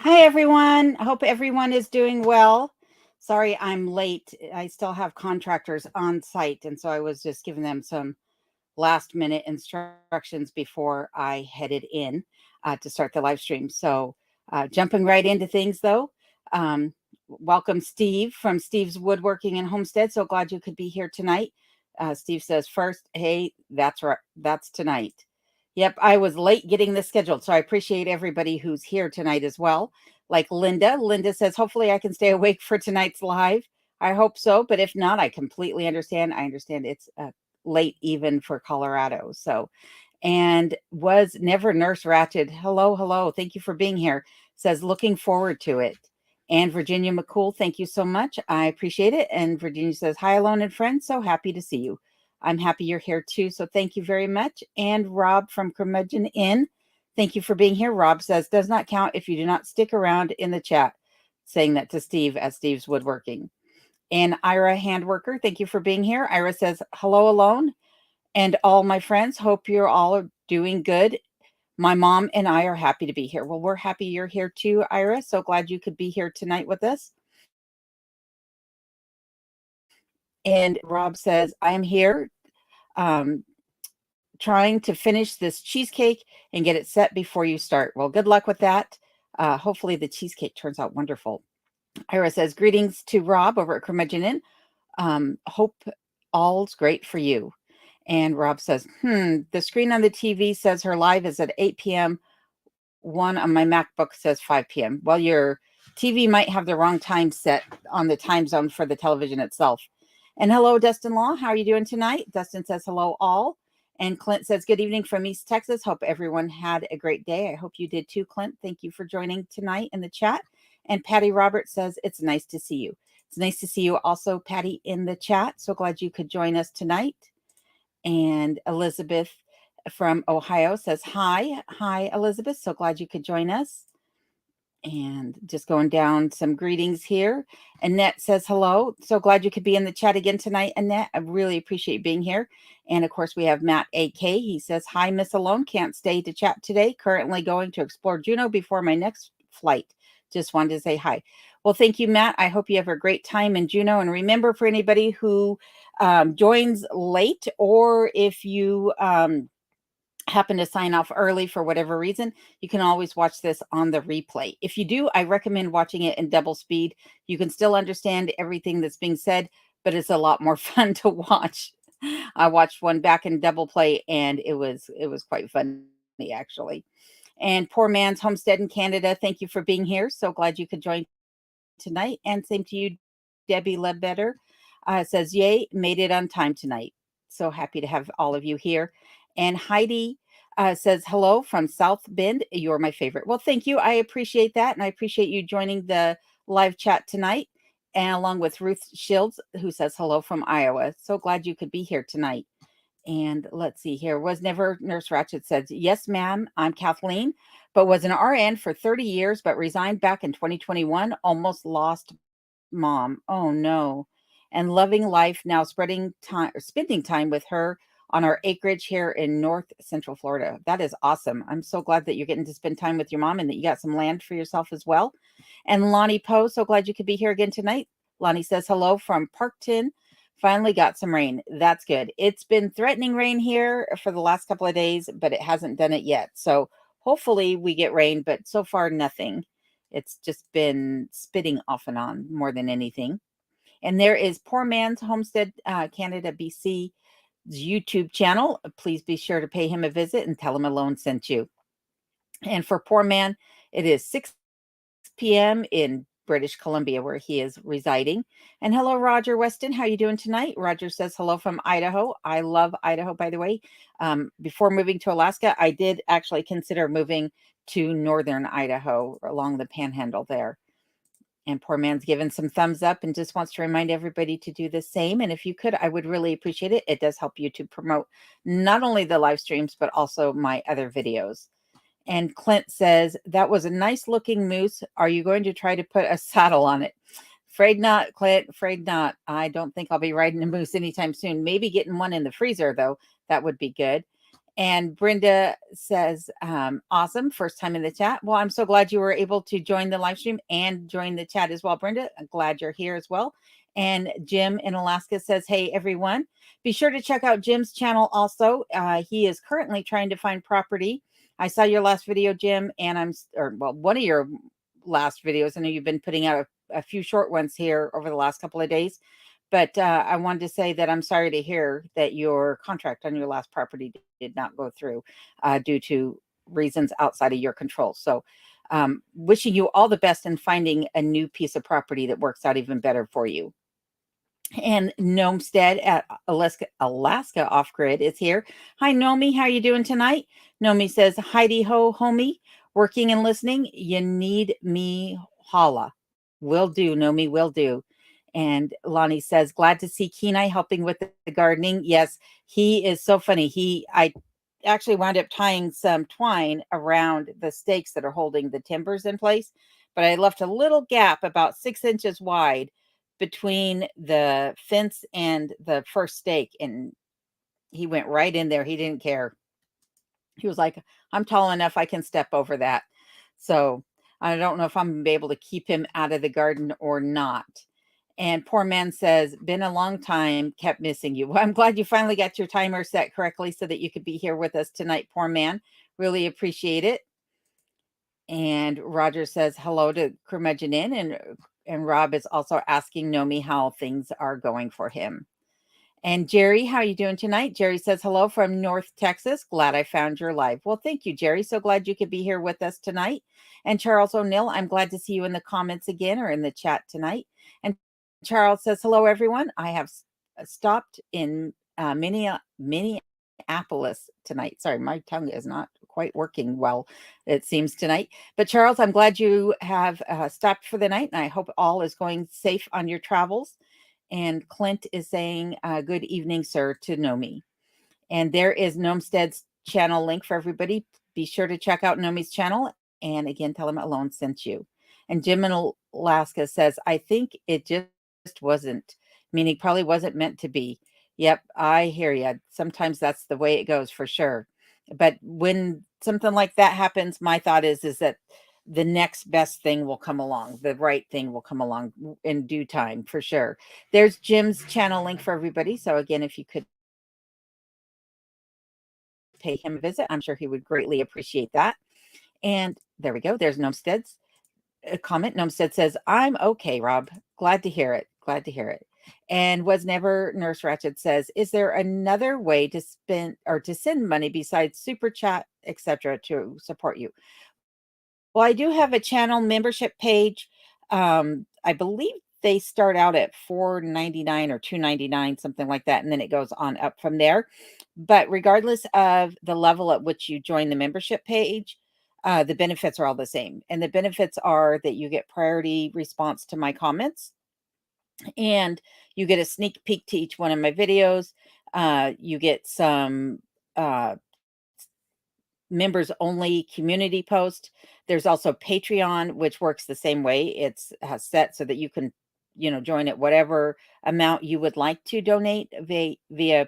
Hi, everyone. I hope everyone is doing well. Sorry, I'm late. I still have contractors on site, and so I was just giving them some last minute instructions before I headed in to start the live stream. So, jumping right into things though, um, welcome Steve from Steve's Woodworking and Homestead. So glad you could be here tonight. Steve says first, hey, that's right, that's tonight. Yep, I was late getting this scheduled, so I appreciate everybody who's here tonight as well. Like Linda. Linda says, hopefully I can stay awake for tonight's live. I hope so, but if not, I completely understand. I understand it's late even for Colorado. So, and was never Nurse Ratched. Hello, hello. Thank you for being here. Says looking forward to it. And Virginia McCool, thank you so much. I appreciate it. And Virginia says, hi, Alone and Friends. So happy to see you. I'm happy you're here too. So thank you very much. And Rob from Curmudgeon Inn, thank you for being here. Rob says, does not count if you do not stick around in the chat, saying that to Steve at Steve's Woodworking. And Ira Handworker, thank you for being here. Ira says, hello, Alone, and all my friends. Hope you're all doing good. My mom and I are happy to be here. Well, we're happy you're here too, Ira. So glad you could be here tonight with us. And Rob says, I am here trying to finish this cheesecake and get it set before you start. Well, good luck with that. Hopefully the cheesecake turns out wonderful. Ira says, greetings to Rob over at Curmudgeon Inn. Hope all's great for you. And Rob says, the screen on the TV says her live is at 8 p.m. One on my MacBook says 5 p.m. Well, your TV might have the wrong time set on the time zone for the television itself. And hello, Dustin Law. How are you doing tonight? Dustin says, hello, all. And Clint says, good evening from East Texas. Hope everyone had a great day. I hope you did too, Clint. Thank you for joining tonight in the chat. And Patty Roberts says, it's nice to see you. It's nice to see you also, Patty, in the chat. So glad you could join us tonight. And Elizabeth from Ohio says, hi. Hi, Elizabeth. So glad you could join us. And just going down some greetings here. Annette says hello. So glad you could be in the chat again tonight, Annette. I really appreciate being here. And of course, we have Matt AK. He says, hi, Miss Alone. Can't stay to chat today. Currently going to explore Juneau before my next flight. Just wanted to say hi. Well, thank you, Matt. I hope you have a great time in Juneau. And remember, for anybody who joins late, or if you happen to sign off early for whatever reason, you can always watch this on the replay. If you do, I recommend watching it in double speed. You can still understand everything that's being said, but it's a lot more fun to watch. I watched one back in double play, and it was quite funny, actually. And Poor Man's Homestead in Canada, thank you for being here. So glad you could join tonight. And same to you, Debbie Ledbetter. Says, yay, made it on time tonight. So happy to have all of you here. And Heidi says, hello from South Bend. You're my favorite. Well, thank you. I appreciate that. And I appreciate you joining the live chat tonight. And along with Ruth Shields, who says hello from Iowa. So glad you could be here tonight. And let's see here. Was never Nurse Ratched says, yes, ma'am. I'm Kathleen, but was an RN for 30 years, but resigned back in 2021. Almost lost mom. Oh no. And loving life now, spending time with her on our acreage here in North Central Florida. That is awesome. I'm so glad that you're getting to spend time with your mom and that you got some land for yourself as well. And Lonnie Poe, so glad you could be here again tonight. Lonnie says hello from Parkton. Finally got some rain. That's good. It's been threatening rain here for the last couple of days, but it hasn't done it yet. So hopefully we get rain, but so far nothing. It's just been spitting off and on more than anything. And there is Poor Man's Homestead Canada, BC YouTube channel. Please be sure to pay him a visit and tell him Alone sent you. And for Poor Man, it is 6 p.m. in British Columbia, where he is residing. And hello, Roger Weston. How are you doing tonight? Roger says hello from Idaho. I love Idaho, by the way. Before moving to Alaska, I did actually consider moving to northern Idaho along the panhandle there. And Poor Man's given some thumbs up and just wants to remind everybody to do the same. And if you could, I would really appreciate it. It does help you to promote not only the live streams, but also my other videos. And Clint says, that was a nice looking moose. Are you going to try to put a saddle on it? Afraid not, Clint. Afraid not. I don't think I'll be riding a moose anytime soon. Maybe getting one in the freezer, though. That would be good. And Brenda says, awesome. First time in the chat. Well, I'm so glad you were able to join the live stream and join the chat as well, Brenda. I'm glad you're here as well. And Jim in Alaska says, hey, everyone, be sure to check out Jim's channel also. He is currently trying to find property. I saw your last video, Jim, and one of your last videos. I know you've been putting out a few short ones here over the last couple of days. But I wanted to say that I'm sorry to hear that your contract on your last property did not go through due to reasons outside of your control. So wishing you all the best in finding a new piece of property that works out even better for you. And Gnomestead at Alaska Off Grid is here. Hi, Nomi. How you doing tonight? Nomi says, Heidi ho, homie. Working and listening. You need me, holla. Will do, Nomi, will do. And Lonnie says, glad to see Kenai helping with the gardening. Yes, he is so funny. I actually wound up tying some twine around the stakes that are holding the timbers in place, but I left a little gap about 6 inches wide between the fence and the first stake. And he went right in there. He didn't care. He was like, I'm tall enough, I can step over that. So I don't know if I'm going to be able to keep him out of the garden or not. And poor man says, been a long time, kept missing you. Well, I'm glad you finally got your timer set correctly so that you could be here with us tonight, poor man. Really appreciate it. And Roger says hello to Curmudgeon Inn, and Rob is also asking Nomi how things are going for him. And Jerry, how are you doing tonight? Jerry says hello from North Texas. Glad I found your live. Well, thank you, Jerry. So glad you could be here with us tonight. And Charles O'Neill, I'm glad to see you in the comments again or in the chat tonight. And Charles says hello, everyone. I have stopped in Minneapolis tonight. Sorry, my tongue is not quite working well, it seems, tonight. But Charles, I'm glad you have stopped for the night, and I hope all is going safe on your travels. And Clint is saying, good evening, sir, to Nomi. And there is Gnomestead's channel link for everybody. Be sure to check out Nomi's channel. And again, tell him Alone sent you. And Jim in Alaska says, I think it just wasn't, meaning probably wasn't meant to be. Yep, I hear you. Sometimes that's the way it goes for sure. But when something like that happens, my thought is that the next best thing will come along. The right thing will come along in due time for sure. There's Jim's channel link for everybody. So again, if you could pay him a visit, I'm sure he would greatly appreciate that. And there we go. There's Gnomestead's comment. Gnomestead says, I'm okay, Rob. Glad to hear it. Glad to hear it. And Was Never Nurse Ratchet says, is there another way to spend or to send money besides super chat, etc., to support you? Well, I do have a channel membership page. I believe they start out at $4.99 or $2.99, something like that, and then it goes on up from there. But regardless of the level at which you join the membership page, the benefits are all the same. And the benefits are that you get priority response to my comments, and you get a sneak peek to each one of my videos. You get some members only community post. There's also Patreon, which works the same way. It's set so that you can, join at whatever amount you would like to donate via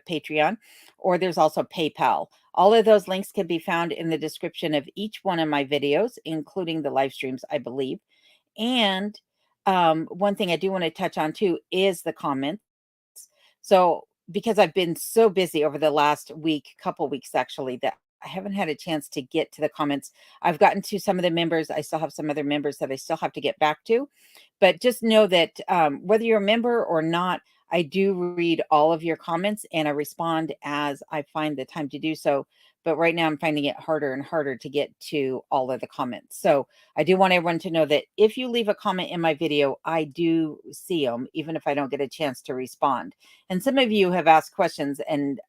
Patreon, or there's also PayPal. All of those links can be found in the description of each one of my videos, including the live streams, I believe. And one thing I do want to touch on too is the comments. So because I've been so busy over the last couple weeks actually, that I haven't had a chance to get to the comments. I've gotten to some of the members. I still have some other members that I still have to get back to. But just know that whether you're a member or not, I do read all of your comments and I respond as I find the time to do so. But right now I'm finding it harder and harder to get to all of the comments. So I do want everyone to know that if you leave a comment in my video, I do see them, even if I don't get a chance to respond. And some of you have asked questions, and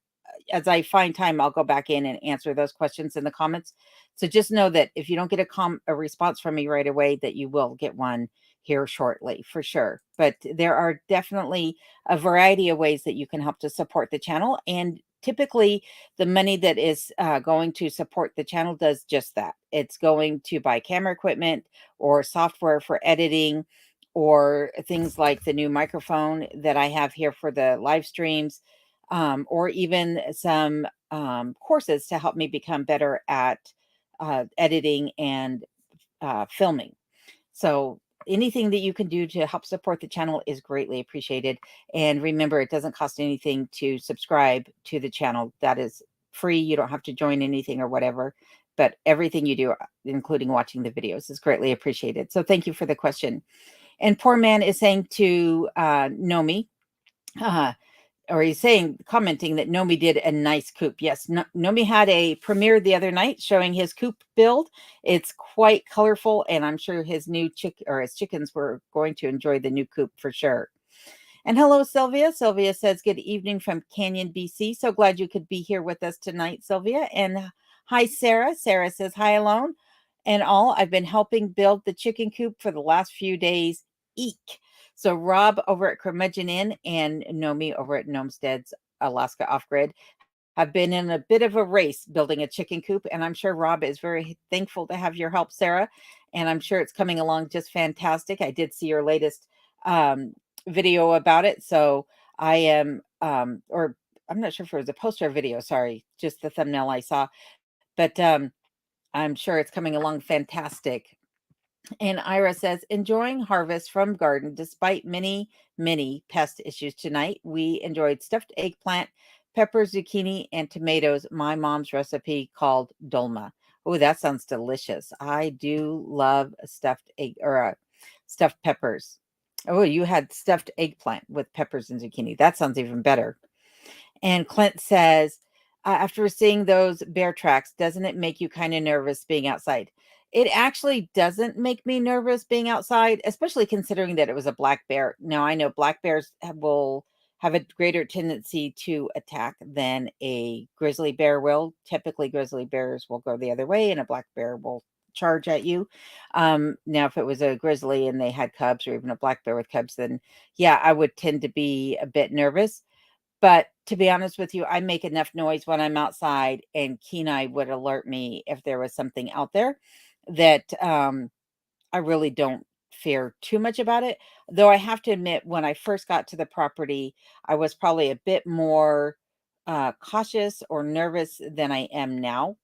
as I find time, I'll go back in and answer those questions in the comments. So just know that if you don't get a response from me right away, that you will get one here shortly for sure. But there are definitely a variety of ways that you can help to support the channel. And typically the money that is going to support the channel does just that. It's going to buy camera equipment or software for editing, or things like the new microphone that I have here for the live streams. or even some courses to help me become better at editing and filming. So anything that you can do to help support the channel is greatly appreciated. And remember, it doesn't cost anything to subscribe to the channel. That is free. You don't have to join anything or whatever. But everything you do, including watching the videos, is greatly appreciated. So thank you for the question. And poor man is saying to Nomi, or he's saying, commenting that Nomi did a nice coop. Yes, Nomi had a premiere the other night showing his coop build. It's quite colorful, and I'm sure his new his chickens were going to enjoy the new coop for sure. And hello, Sylvia. Sylvia says, good evening from Canyon, BC. So glad you could be here with us tonight, Sylvia. And hi, Sarah. Sarah says, hi, alone. And all, I've been helping build the chicken coop for the last few days. Eek. So Rob over at Curmudgeon Inn and Nomi over at Gnomestead's Alaska Off-Grid have been in a bit of a race building a chicken coop. And I'm sure Rob is very thankful to have your help, Sarah. And I'm sure it's coming along just fantastic. I did see your latest video about it. So I am, or I'm not sure if it was a poster or video, sorry, just the thumbnail I saw. But I'm sure it's coming along fantastic. And Ira says, enjoying harvest from garden despite many, many pest issues tonight. We enjoyed stuffed eggplant, peppers, zucchini, and tomatoes. My mom's recipe called dolma. Oh, that sounds delicious. I do love stuffed egg or stuffed peppers. Oh, you had stuffed eggplant with peppers and zucchini. That sounds even better. And Clint says, after seeing those bear tracks, doesn't it make you kind of nervous being outside? It actually doesn't make me nervous being outside, especially considering that it was a black bear. Now, I know black bears will have a greater tendency to attack than a grizzly bear will. Typically, grizzly bears will go the other way and a black bear will charge at you. Now, if it was a grizzly and they had cubs or even a black bear with cubs, then yeah, I would tend to be a bit nervous. But to be honest with you, I make enough noise when I'm outside, and Kenai would alert me if there was something out there that I really don't fear too much about it. Though I have to admit, when I first got to the property, I was probably a bit more cautious or nervous than I am now.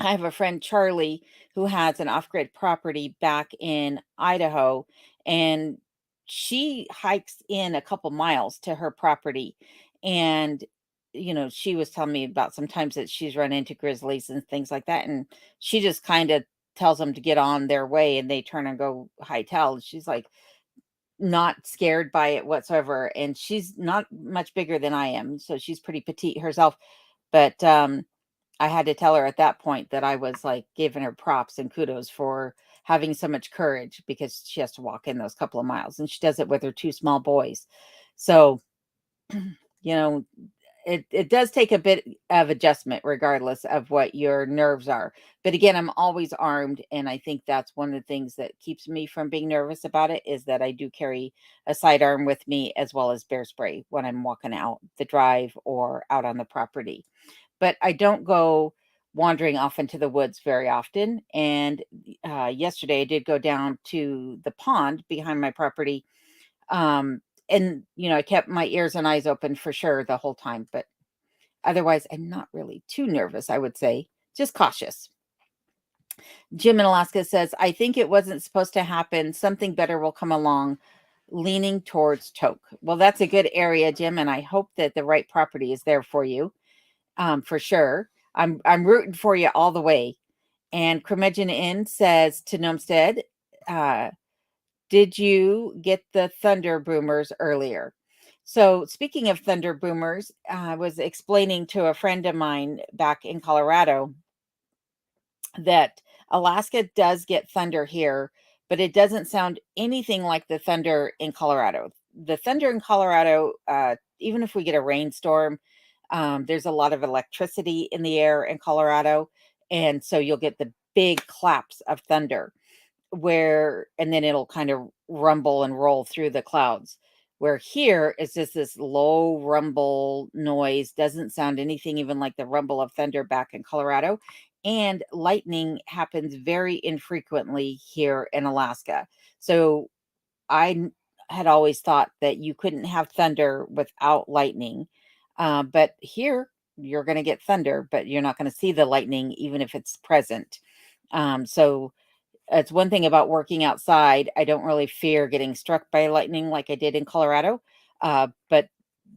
I have a friend, Charlie, who has an off-grid property back in Idaho, and she hikes in a couple miles to her property. And, she was telling me about sometimes that she's run into grizzlies and things like that. And she just kind of tells them to get on their way and they turn and go hightail. She's like not scared by it whatsoever. And she's not much bigger than I am. So she's pretty petite herself. But I had to tell her at that point that I was like giving her props and kudos for having so much courage because she has to walk in those couple of miles and she does it with her two small boys. So, it does take a bit of adjustment regardless of what your nerves are. But again, I'm always armed. And I think that's one of the things that keeps me from being nervous about it is that I do carry a sidearm with me as well as bear spray when I'm walking out the drive or out on the property. But I don't go wandering off into the woods very often. And yesterday I did go down to the pond behind my property. And, I kept my ears and eyes open for sure the whole time. But otherwise, I'm not really too nervous, I would say, just cautious. Jim in Alaska says, I think it wasn't supposed to happen. Something better will come along, leaning towards Tok. Well, that's a good area, Jim. And I hope that the right property is there for you. For sure. I'm rooting for you all the way. And Curmudgeon Inn says to Gnomestead, did you get the thunder boomers earlier? So speaking of thunder boomers, I was explaining to a friend of mine back in Colorado that Alaska does get thunder here, but it doesn't sound anything like the thunder in Colorado. The thunder in Colorado, even if we get a rainstorm, there's a lot of electricity in the air in Colorado. And so you'll get the big claps of thunder and then it'll kind of rumble and roll through the clouds. Where here is just this low rumble noise, doesn't sound anything even like the rumble of thunder back in Colorado. And lightning happens very infrequently here in Alaska. So I had always thought that you couldn't have thunder without lightning. But here you're going to get thunder, but you're not going to see the lightning, even if it's present. So it's one thing about working outside. I don't really fear getting struck by lightning like I did in Colorado. But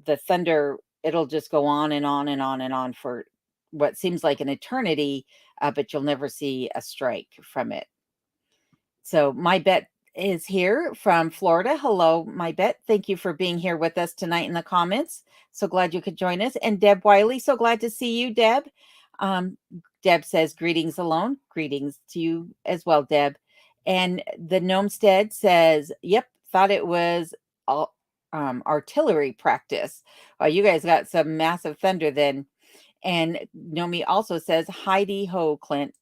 the thunder, it'll just go on and on and on and on for what seems like an eternity, but you'll never see a strike from it. So my bet is here from Florida. Hello, my bet. Thank you for being here with us tonight in the comments. So glad you could join us. And Deb Wiley, so glad to see you, Deb. Um, Deb says, greetings alone. Greetings to you as well, Deb. And the Gnomestead says, yep, thought it was all, artillery practice. You guys got some massive thunder then. And Nomi also says, Heidi ho, Clint.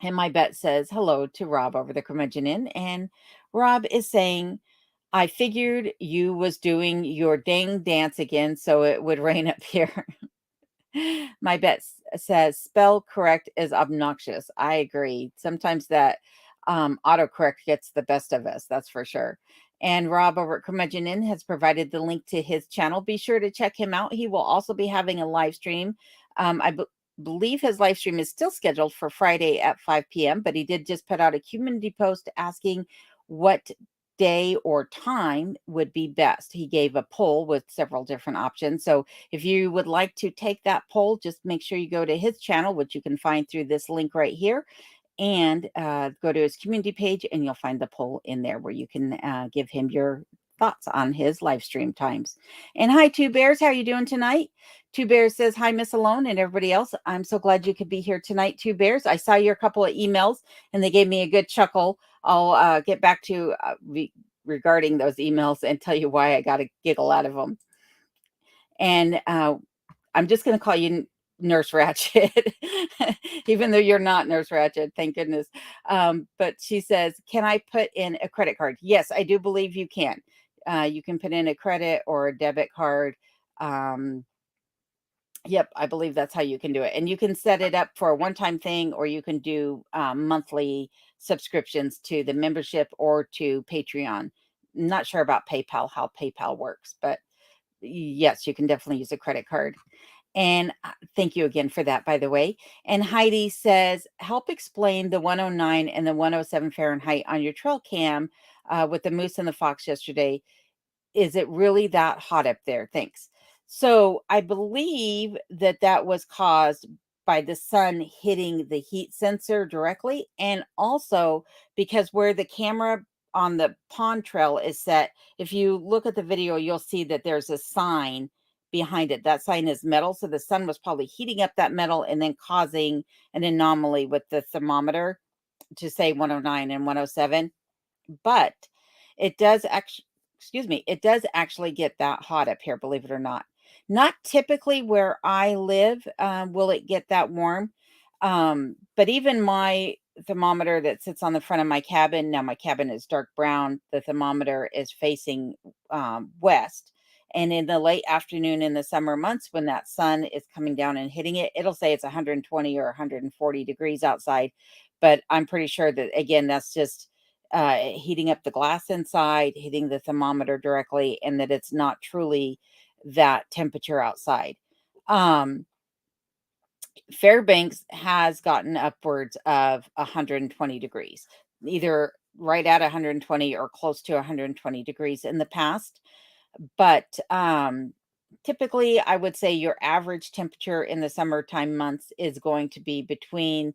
And my bet says hello to Rob over the Curmudgeon Inn. And Rob is saying, I figured you was doing your dang dance again, so it would rain up here. My bet says spell correct is obnoxious. I agree. Sometimes that autocorrect gets the best of us. That's for sure. And Rob over at Curmudgeon Inn has provided the link to his channel. Be sure to check him out. He will also be having a live stream. I believe his live stream is still scheduled for Friday at 5 p.m., but he did just put out a community post asking what day or time would be best. He gave a poll with several different options. So if you would like to take that poll, just make sure you go to his channel, which you can find through this link right here, and go to his community page, and you'll find the poll in there where you can give him your thoughts on his live stream times. And hi, Two Bears. How are you doing tonight? Two Bears says, hi, Miss Alone, and everybody else. I'm so glad you could be here tonight, Two Bears. I saw your couple of emails, and they gave me a good chuckle. I'll get back to regarding those emails and tell you why I got a giggle out of them. And I'm just going to call you Nurse Ratched, even though you're not Nurse Ratched, thank goodness. But she says, can I put in a credit card? Yes, I do believe you can. You can put in a credit or a debit card. Yep, I believe that's how you can do it. And you can set it up for a one-time thing, or you can do monthly subscriptions to the membership or to Patreon. Not sure about PayPal, how PayPal works, but yes, you can definitely use a credit card. And thank you again for that, by the way. And Heidi says, help explain the 109 and the 107 Fahrenheit on your trail cam with the moose and the fox yesterday. Is it really that hot up there? Thanks. So I believe that that was caused by the sun hitting the heat sensor directly, and also because where the camera on the pond trail is set, if you look at the video, you'll see that there's a sign behind it. That sign is metal, so the sun was probably heating up that metal and then causing an anomaly with the thermometer to say 109 and 107. But it does actually, excuse me, it does actually get that hot up here, believe it or not. Not typically where I live will it get that warm. But even my thermometer that sits on the front of my cabin, now my cabin is dark brown, the thermometer is facing west. And in the late afternoon in the summer months, when that sun is coming down and hitting it, it'll say it's 120 or 140 degrees outside. But I'm pretty sure that, again, that's just heating up the glass inside, hitting the thermometer directly, and that it's not truly that temperature outside. Fairbanks has gotten upwards of 120 degrees, either right at 120 or close to 120 degrees in the past. But typically, I would say your average temperature in the summertime months is going to be between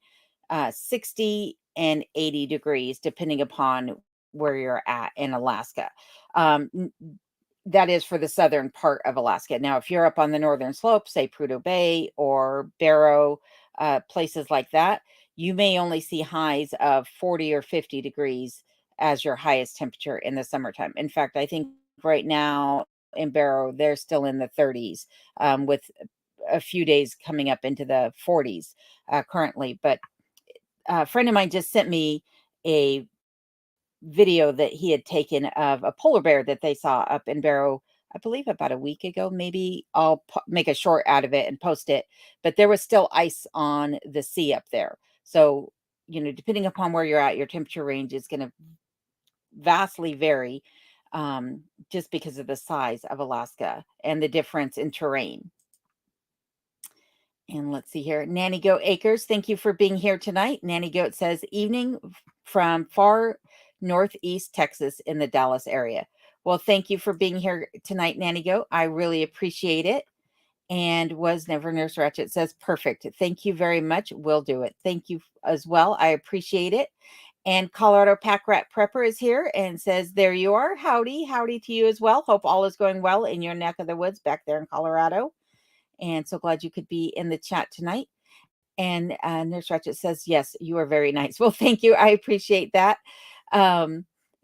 60 and 80 degrees, depending upon where you're at in Alaska. That is for the southern part of Alaska. Now, if you're up on the northern slope, say Prudhoe Bay or Barrow, places like that, you may only see highs of 40 or 50 degrees as your highest temperature in the summertime. In fact, I think right now in Barrow, they're still in the 30s, with a few days coming up into the 40s currently. But a friend of mine just sent me a video that he had taken of a polar bear that they saw up in Barrow, I believe about a week ago. Maybe I'll make a short out of it and post it. But there was still ice on the sea up there. So, depending upon where you're at, your temperature range is going to vastly vary. just because of the size of Alaska and the difference in terrain. And let's see here. Nanny Goat Acres, thank you for being here tonight. Nanny Goat says, evening from far northeast Texas in the Dallas area. Well, thank you for being here tonight, Nanny Goat. I really appreciate it. And Was Never Nurse Ratchet says, perfect. Thank you very much. We'll do it. Thank you as well. I appreciate it. And Colorado Pack Rat Prepper is here and says, there you are. Howdy. Howdy to you as well. Hope all is going well in your neck of the woods back there in Colorado. And so glad you could be in the chat tonight. And Nurse Ratchet says, yes, you are very nice. Well, thank you. I appreciate that.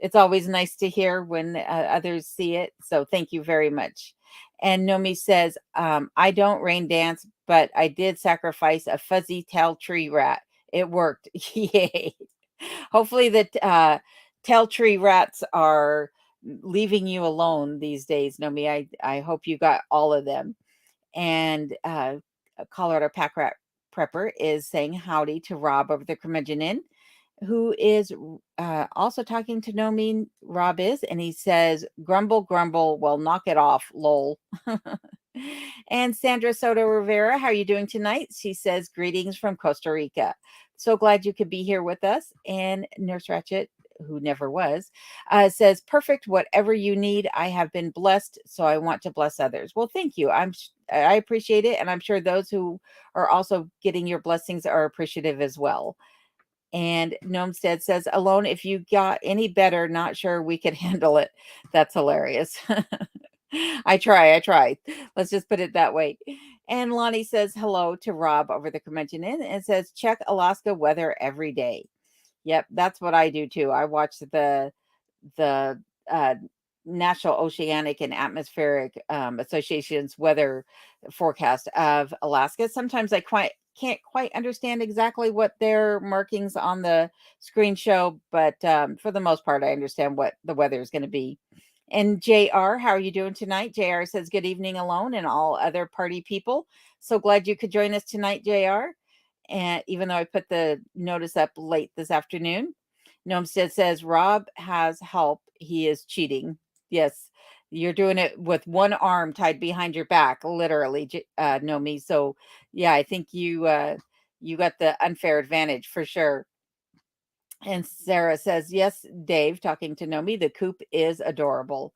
It's always nice to hear when others see it. So thank you very much. And Nomi says, I don't rain dance, but I did sacrifice a fuzzy tail tree rat. It worked. Yay. Hopefully the tail tree rats are leaving you alone these days, Nomi. I hope you got all of them. And Colorado Pack Rat Prepper is saying howdy to Rob over the Curmudgeon Inn, who is also talking to Nomi. Rob is, and he says, grumble, grumble, well, knock it off, lol. And Sandra Soto Rivera, how are you doing tonight? She says, greetings from Costa Rica. So glad you could be here with us. And Nurse Ratchet, who never was, says, perfect, whatever you need. I have been blessed, so I want to bless others. Well, thank you. I appreciate it. And I'm sure those who are also getting your blessings are appreciative as well. And Gnomestead says, alone, if you got any better, not sure we could handle it. That's hilarious. I try. Let's just put it that way. And Lonnie says hello to Rob over the Curmudgeon Inn and says, check Alaska weather every day. Yep, that's what I do too. I watch the uh, National Oceanic and Atmospheric Association's weather forecast of Alaska. Sometimes I can't quite understand exactly what their markings on the screen show, but for the most part, I understand what the weather is going to be. And JR, how are you doing tonight? JR says, good evening, alone and all other party people. So glad you could join us tonight, JR. And even though I put the notice up late this afternoon, Gnomestead says, Rob has help. He is cheating. Yes, you're doing it with one arm tied behind your back, literally, Nomi. So yeah, I think you got the unfair advantage for sure. And Sarah says, yes, Dave, talking to Nomi, the coop is adorable.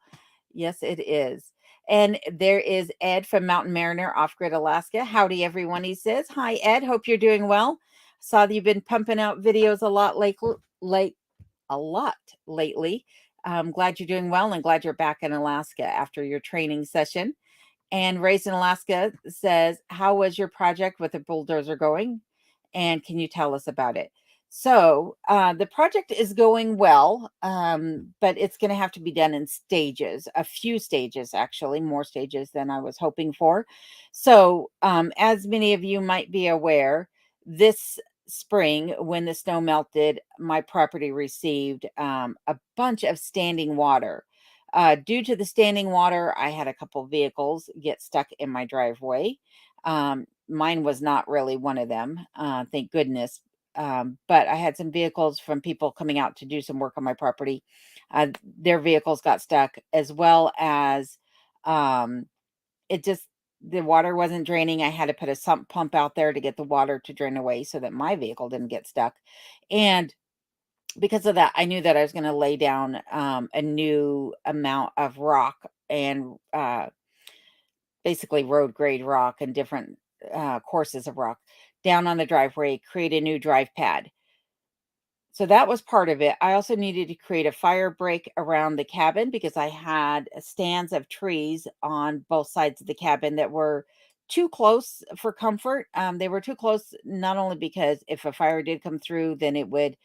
Yes, it is. And there is Ed from Mountain Mariner, Off Grid, Alaska. Howdy, everyone, he says. Hi, Ed. Hope you're doing well. Saw that you've been pumping out videos a lot lately. I'm glad you're doing well and glad you're back in Alaska after your training session. And Raised in Alaska says, how was your project with the bulldozer going? And can you tell us about it? So the project is going well, but it's going to have to be done in stages, a few stages, actually, more stages than I was hoping for. So as many of you might be aware, this spring, when the snow melted, my property received a bunch of standing water. Due to the standing water, I had a couple vehicles get stuck in my driveway. Mine was not really one of them, thank goodness. But I had some vehicles from people coming out to do some work on my property. Their vehicles got stuck, as well as the water wasn't draining. I had to put a sump pump out there to get the water to drain away so that my vehicle didn't get stuck. And because of that, I knew that I was going to lay down a new amount of rock and basically road grade rock and different courses of rock down on the driveway, create a new drive pad. So that was part of it. I also needed to create a fire break around the cabin because I had stands of trees on both sides of the cabin that were too close for comfort. They were too close, not only because if a fire did come through, then it would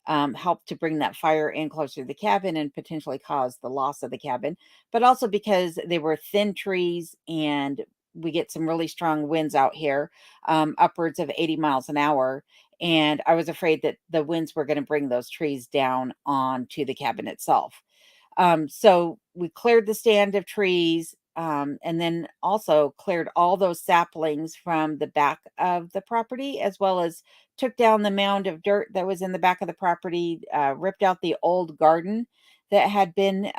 help to bring that fire in closer to the cabin and potentially cause the loss of the cabin, but also because they were thin trees and we get some really strong winds out here, upwards of 80 miles an hour. And I was afraid that the winds were going to bring those trees down onto the cabin itself. So we cleared the stand of trees, and then also cleared all those saplings from the back of the property, as well as took down the mound of dirt that was in the back of the property, ripped out the old garden that had been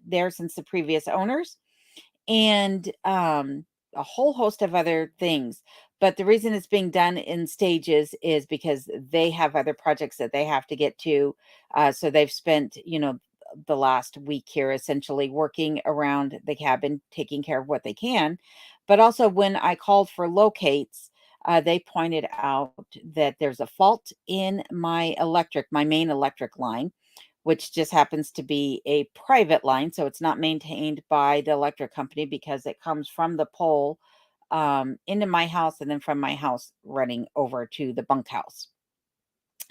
there since the previous owners, and a whole host of other things. But the reason it's being done in stages is because they have other projects that they have to get to. So they've spent, the last week here essentially working around the cabin, taking care of what they can. But also, when I called for locates, they pointed out that there's a fault in my main electric line, which just happens to be a private line. So it's not maintained by the electric company because it comes from the pole into my house and then from my house running over to the bunkhouse.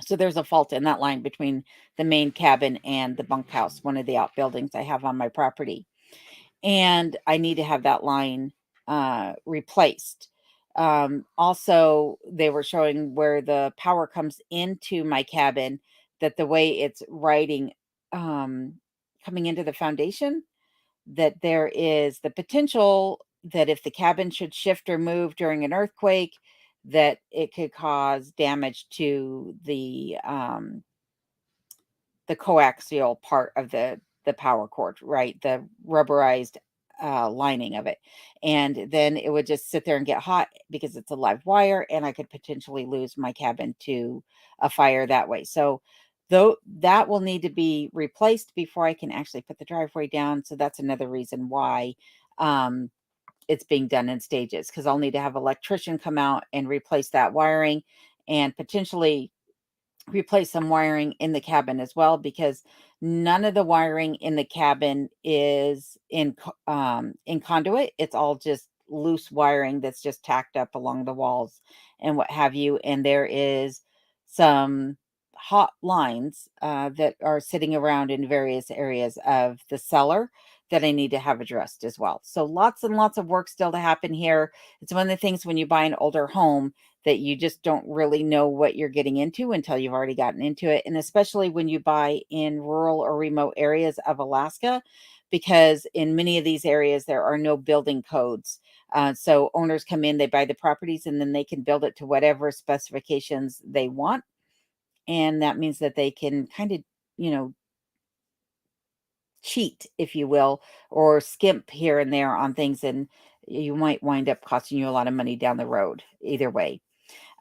So there's a fault in that line between the main cabin and the bunkhouse, one of the outbuildings I have on my property. And I need to have that line replaced. Also, they were showing where the power comes into my cabin, that the way it's riding, coming into the foundation, that there is the potential that if the cabin should shift or move during an earthquake, that it could cause damage to the coaxial part of the power cord, right? The rubberized lining of it. And then it would just sit there and get hot because it's a live wire, and I could potentially lose my cabin to a fire that way. So though that will need to be replaced before I can actually put the driveway down. So that's another reason why it's being done in stages, because I'll need to have an electrician come out and replace that wiring, and potentially replace some wiring in the cabin as well, because none of the wiring in the cabin is in conduit. It's all just loose wiring that's just tacked up along the walls and what have you. And there is some hot lines that are sitting around in various areas of the cellar that I need to have addressed as well. So lots and lots of work still to happen here. It's one of the things when you buy an older home that you just don't really know what you're getting into until you've already gotten into it. And especially when you buy in rural or remote areas of Alaska, because in many of these areas, there are no building codes. So owners come in, they buy the properties, and then they can build it to whatever specifications they want. And that means that they can kind of, you know, cheat, if you will, or skimp here and there on things. And you might wind up costing you a lot of money down the road, either way.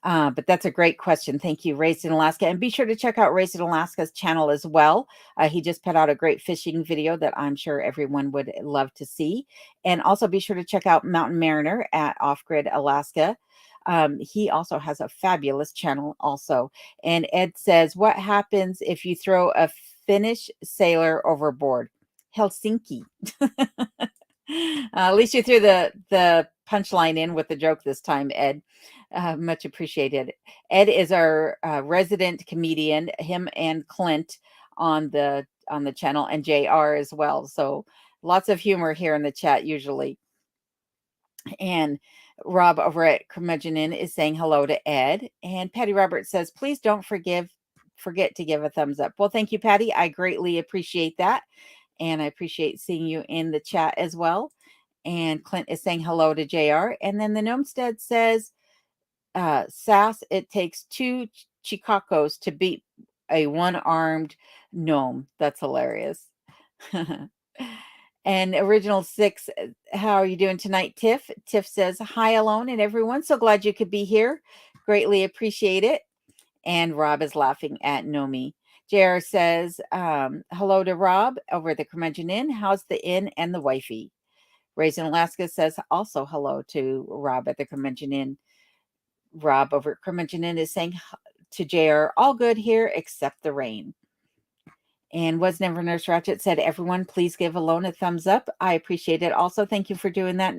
But that's a great question. Thank you, Raised in Alaska. And be sure to check out Raised in Alaska's channel as well. He just put out a great fishing video that I'm sure everyone would love to see. And also be sure to check out Mountain Mariner at Off Grid Alaska. He also has a fabulous channel also. And Ed says, what happens if you throw a Finnish sailor overboard? Helsinki. At least you threw the punchline in with the joke this time, Ed. Much appreciated. Ed is our resident comedian. Him and Clint on the channel, and JR as well. So lots of humor here in the chat usually. And Rob over at Curmudgeon Inn is saying hello to Ed. And Patty Roberts says, please don't forget to give a thumbs up. Well, thank you, Patty. I greatly appreciate that. And I appreciate seeing you in the chat as well. And Clint is saying hello to JR. And then the Gnomestead says, Sass, it takes two Chicacos to beat a one-armed gnome. That's hilarious. And Original Six, how are you doing tonight, Tiff? Tiff says, hi, Alone and everyone. So glad you could be here. Greatly appreciate it. And Rob is laughing at Nomi. JR says, hello to Rob over at the Curmudgeon Inn. How's the inn and the wifey? Raised in Alaska says also hello to Rob at the Curmudgeon Inn. Rob over at Curmudgeon Inn is saying to JR, all good here except the rain. And Was Never Nurse Ratchet said, everyone, please give Alone a thumbs up. I appreciate it. Also, thank you for doing that,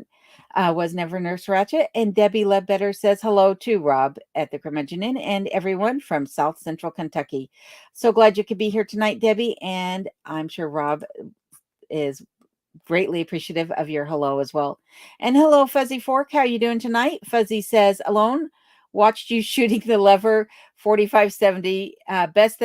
Was Never Nurse Ratchet. And Debbie Ledbetter says hello to Rob at the Curmudgeon Inn and everyone from South Central Kentucky. So glad you could be here tonight, Debbie. And I'm sure Rob is greatly appreciative of your hello as well. And hello, Fuzzy Fork. How are you doing tonight? Fuzzy says, Alone, watched you shooting the lever 4570. Best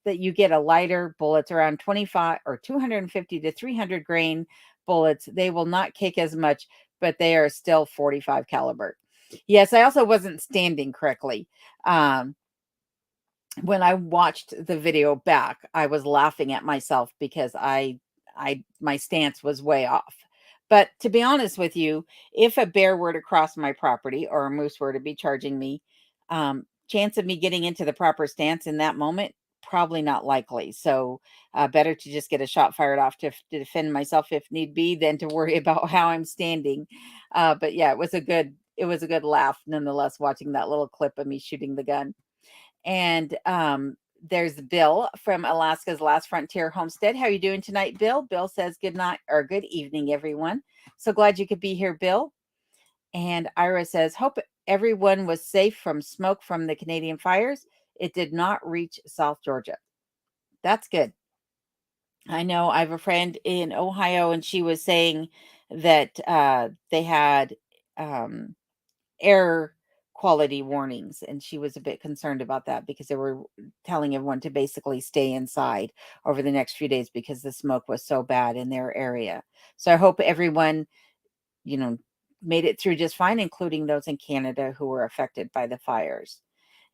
that you get a lighter bullets around 25 or 250 to 300 grain bullets. They will not kick as much, but they are still 45 caliber. Yes, I also wasn't standing correctly. when I watched the video back, I was laughing at myself because my stance was way off. But to be honest with you, if a bear were to cross my property or a moose were to be charging me, chance of me getting into the proper stance in that moment, probably not likely. So better to just get a shot fired off to defend myself if need be than to worry about how I'm standing. But yeah, it was a good laugh nonetheless, watching that little clip of me shooting the gun. And there's Bill from Alaska's Last Frontier Homestead. How are you doing tonight, Bill? Bill says good night or good evening, everyone. So glad you could be here, Bill. And Ira says, hope everyone was safe from smoke from the Canadian fires. It did not reach South Georgia. That's good. I know I have a friend in Ohio, and she was saying that they had air quality warnings, and she was a bit concerned about that because they were telling everyone to basically stay inside over the next few days because the smoke was so bad in their area. So I hope everyone, you know, made it through just fine, including those in Canada who were affected by the fires.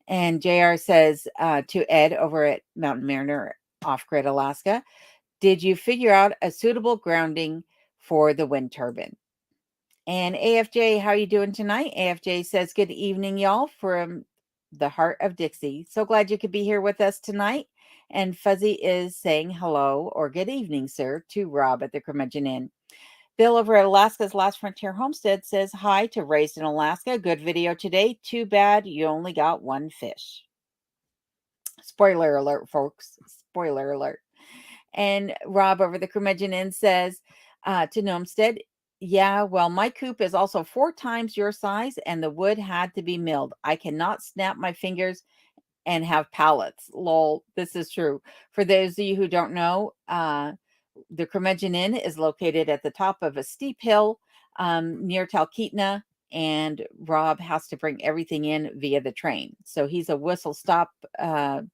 And JR says to Ed over at Mountain Mariner Off Grid Alaska, did you figure out a suitable grounding for the wind turbine? And AFJ, how you doing tonight? AFJ says, good evening, y'all, from the heart of Dixie. So glad you could be here with us tonight. And Fuzzy is saying hello or good evening, sir, to Rob at the Curmudgeon Inn. Bill over at Alaska's Last Frontier Homestead says hi to Raised in Alaska. Good video today. Too bad you only got one fish. Spoiler alert, folks. Spoiler alert. And Rob over the Curmudgeon Inn says to Gnomestead, yeah, well, my coop is also 4 times your size and the wood had to be milled. I cannot snap my fingers and have pallets. Lol, this is true. For those of you who don't know, the Curmudgeon Inn is located at the top of a steep hill near Talkeetna, and Rob has to bring everything in via the train. So he's a whistle stopper,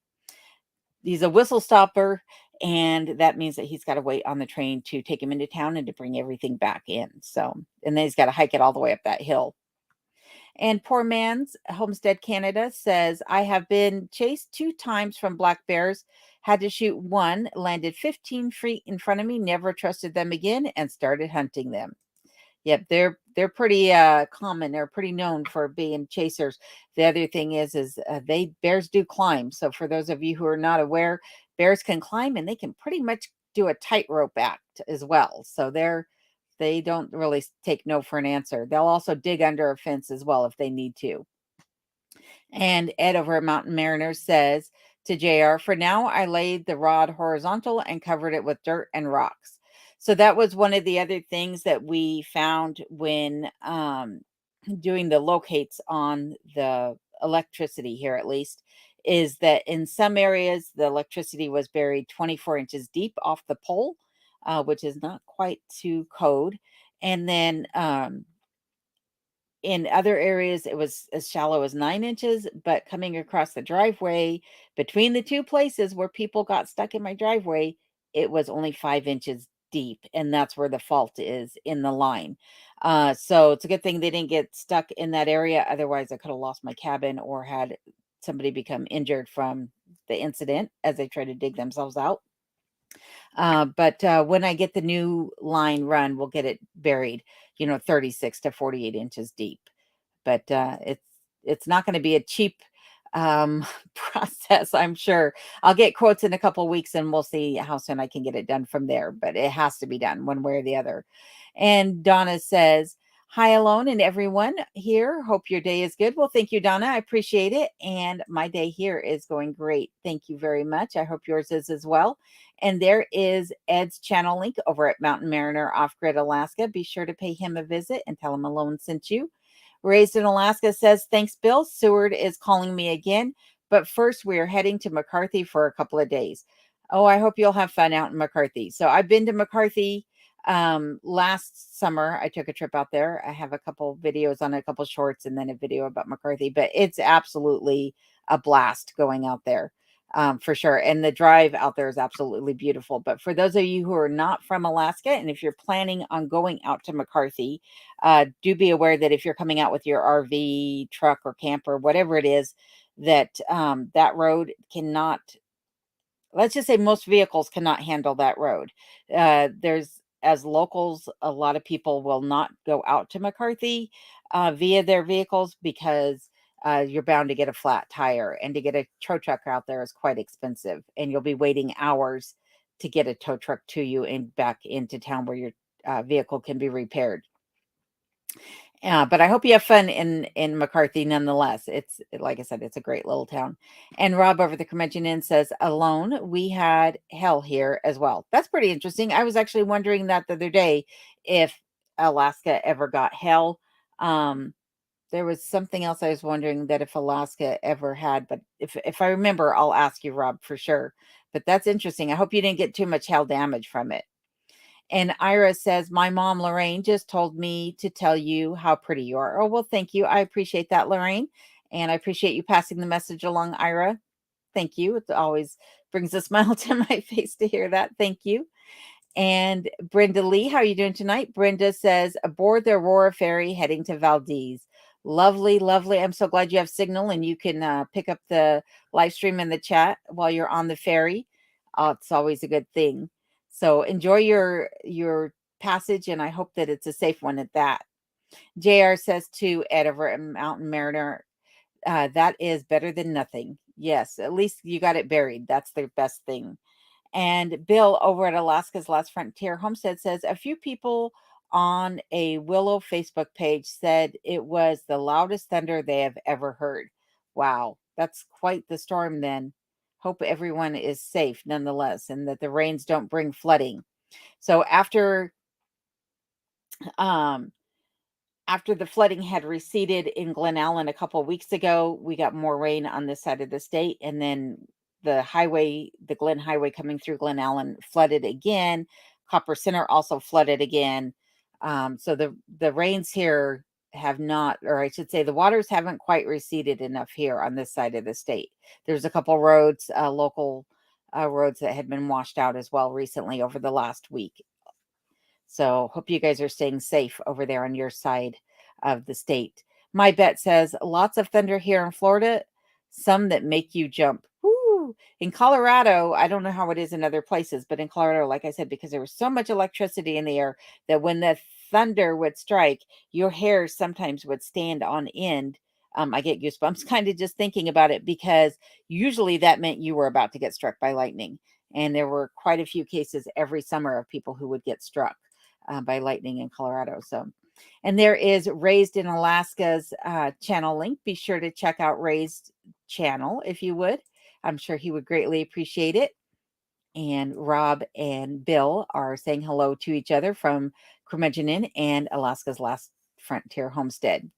and that means that he's got to wait on the train to take him into town and to bring everything back in. So, and then he's got to hike it all the way up that hill. And Poor Man's Homestead Canada says, I have been chased 2 times from black bears, had to shoot one, landed 15 feet in front of me, never trusted them again, and started hunting them. Yep, they're pretty common. They're pretty known for being chasers. The other thing is bears do climb. So for those of you who are not aware, bears can climb and they can pretty much do a tightrope act as well. So they don't really take no for an answer. They'll also dig under a fence as well if they need to. And Ed over at Mountain Mariner says to JR, for now, I laid the rod horizontal and covered it with dirt and rocks. So that was one of the other things that we found when doing the locates on the electricity here, at least, is that in some areas the electricity was buried 24 inches deep off the pole, which is not quite to code. And then in other areas, it was as shallow as 9 inches, but coming across the driveway between the 2 places where people got stuck in my driveway, it was only 5 inches deep, and that's where the fault is in the line. So it's a good thing they didn't get stuck in that area. Otherwise, I could have lost my cabin or had somebody become injured from the incident as they try to dig themselves out. But when I get the new line run, we'll get it buried, 36 to 48 inches deep. But it's not going to be a cheap process, I'm sure. I'll get quotes in a couple of weeks and we'll see how soon I can get it done from there. But it has to be done one way or the other. And Donna says, hi, Alone and everyone here. Hope your day is good. Well, thank you, Donna. I appreciate it. And my day here is going great. Thank you very much. I hope yours is as well. And there is Ed's channel link over at Mountain Mariner Off Grid Alaska. Be sure to pay him a visit and tell him Alone sent you. Raised in Alaska says, thanks, Bill. Seward is calling me again. But first, we are heading to McCarthy for a couple of days. Oh, I hope you'll have fun out in McCarthy. So I've been to McCarthy last summer. I took a trip out there. I have a couple videos on a couple shorts and then a video about McCarthy, but it's absolutely a blast going out there. For sure. And the drive out there is absolutely beautiful. But for those of you who are not from Alaska, and if you're planning on going out to McCarthy, do be aware that if you're coming out with your RV, truck, or camper, whatever it is, that that road cannot, let's just say most vehicles cannot handle that road. There's, as locals, a lot of people will not go out to McCarthy via their vehicles because you're bound to get a flat tire, and to get a tow truck out there is quite expensive, and you'll be waiting hours to get a tow truck to you and back into town where your vehicle can be repaired. But I hope you have fun in McCarthy nonetheless. It's, like I said, it's a great little town. And Rob over the Curmudgeon Inn says, alone, we had hell here as well. That's pretty interesting. I was actually wondering that the other day, if Alaska ever got hell. There was something else I was wondering, that if Alaska ever had, but if I remember, I'll ask you, Rob, for sure. But that's interesting. I hope you didn't get too much hail damage from it. And Ira says, my mom, Lorraine, just told me to tell you how pretty you are. Oh, well, thank you. I appreciate that, Lorraine. And I appreciate you passing the message along, Ira. Thank you. It always brings a smile to my face to hear that. Thank you. And Brenda Lee, how are you doing tonight? Brenda says, aboard the Aurora Ferry heading to Valdez. Lovely, lovely. I'm so glad you have signal and you can pick up the live stream in the chat while you're on the ferry. It's always a good thing. So enjoy your passage, and I hope that it's a safe one at that. JR says to Ed over at Mountain Mariner, that is better than nothing. Yes, at least you got it buried. That's the best thing. And Bill over at Alaska's Last Frontier Homestead says, a few people on a Willow Facebook page said it was the loudest thunder they have ever heard. Wow, that's quite the storm then. Hope everyone is safe nonetheless, and that the rains don't bring flooding. So um after the flooding had receded in Glen Allen a couple of weeks ago, we got more rain on this side of the state, and then the Glen Highway coming through Glen Allen flooded again. Copper Center also flooded again. So the rains here have not, or I should say, the waters haven't quite receded enough here on this side of the state. There's a couple roads, local roads that had been washed out as well recently over the last week. So hope you guys are staying safe over there on your side of the state. My bet says lots of thunder here in Florida, some that make you jump. Woo! In Colorado, I don't know how it is in other places, but in Colorado, like I said, because there was so much electricity in the air, that when the thunder would strike, your hair sometimes would stand on end. I get goosebumps kind of just thinking about it, because usually that meant you were about to get struck by lightning. And there were quite a few cases every summer of people who would get struck by lightning in Colorado. So, and there is Raised in Alaska's channel link. Be sure to check out Raised channel if you would. I'm sure he would greatly appreciate it. And Rob and Bill are saying hello to each other from Curmudgeon Inn and Alaska's Last Frontier Homestead.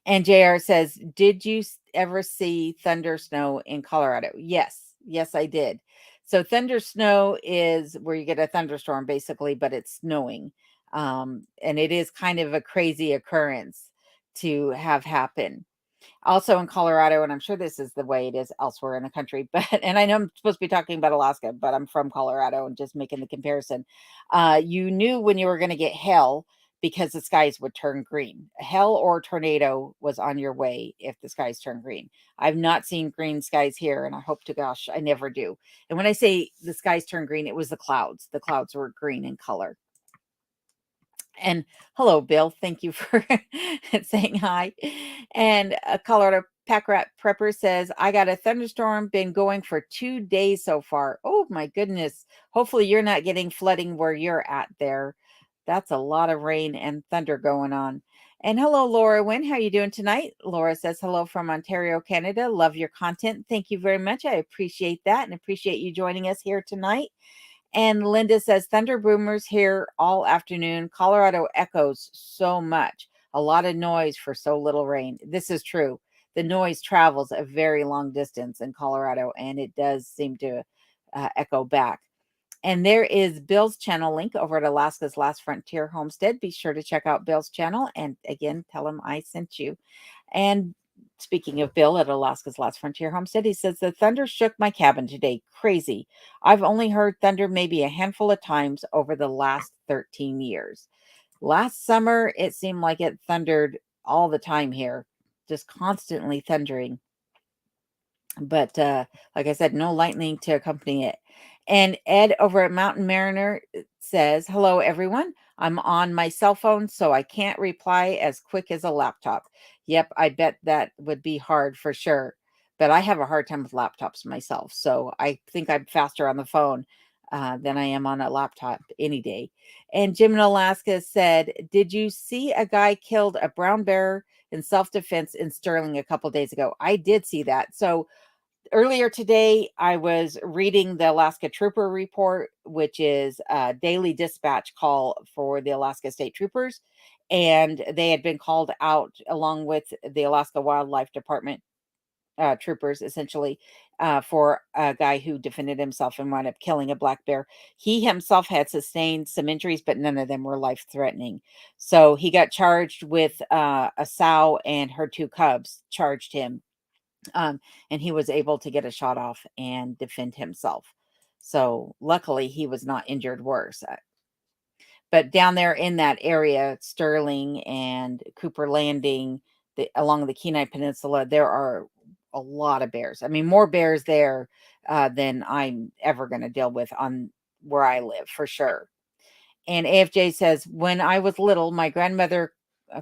And JR says, did you ever see thunder snow in Colorado? Yes. Yes, I did. So thunder snow is where you get a thunderstorm basically, but it's snowing. And it is kind of a crazy occurrence to have happen. Also in Colorado, and I'm sure this is the way it is elsewhere in the country, but, and I know I'm supposed to be talking about Alaska, but I'm from Colorado and just making the comparison. You knew when you were going to get hail because the skies would turn green. Hail or tornado was on your way if the skies turn green. I've not seen green skies here, and I hope to gosh I never do. And when I say the skies turn green, it was the clouds. The clouds were green in color. And hello, Bill. Thank you for saying hi. And Colorado Pack Rat Prepper says, I got a thunderstorm, been going for 2 days so far. Oh, my goodness. Hopefully, you're not getting flooding where you're at there. That's a lot of rain and thunder going on. And hello, Laura Wynn. How are you doing tonight? Laura says, hello from Ontario, Canada. Love your content. Thank you very much. I appreciate that and appreciate you joining us here tonight. And Linda says, thunder boomers here all afternoon. Colorado echoes so much. A lot of noise for so little rain. This is true. The noise travels a very long distance in Colorado, and it does seem to echo back. And there is Bill's channel link over at Alaska's Last Frontier Homestead. Be sure to check out Bill's channel. And again, tell him I sent you. And speaking of Bill at Alaska's Last Frontier Homestead, he says, the thunder shook my cabin today. Crazy. I've only heard thunder maybe a handful of times over the last 13 years. Last summer, it seemed like it thundered all the time here. just constantly thundering. But like I said, no lightning to accompany it. And Ed over at Mountain Mariner says, "Hello, everyone. I'm on my cell phone, so I can't reply as quick as a laptop." Yep, I bet that would be hard for sure. But I have a hard time with laptops myself, so I think I'm faster on the phone than I am on a laptop any day. And Jim in Alaska said, "Did you see a guy killed a brown bear in self-defense in Sterling a couple days ago?" I did see that. So earlier today, I was reading the Alaska Trooper Report, which is a daily dispatch call for the Alaska State Troopers. And they had been called out along with the Alaska Wildlife Department troopers, essentially, for a guy who defended himself and wound up killing a black bear. He himself had sustained some injuries, but none of them were life threatening. So he got charged with a sow and her two cubs, charged him, and he was able to get a shot off and defend himself. So luckily, he was not injured worse. But down there in that area, Sterling and Cooper Landing, along the Kenai Peninsula, there are a lot of bears. I mean, more bears there than I'm ever going to deal with on where I live, for sure. And AFJ says, "When I was little, my grandmother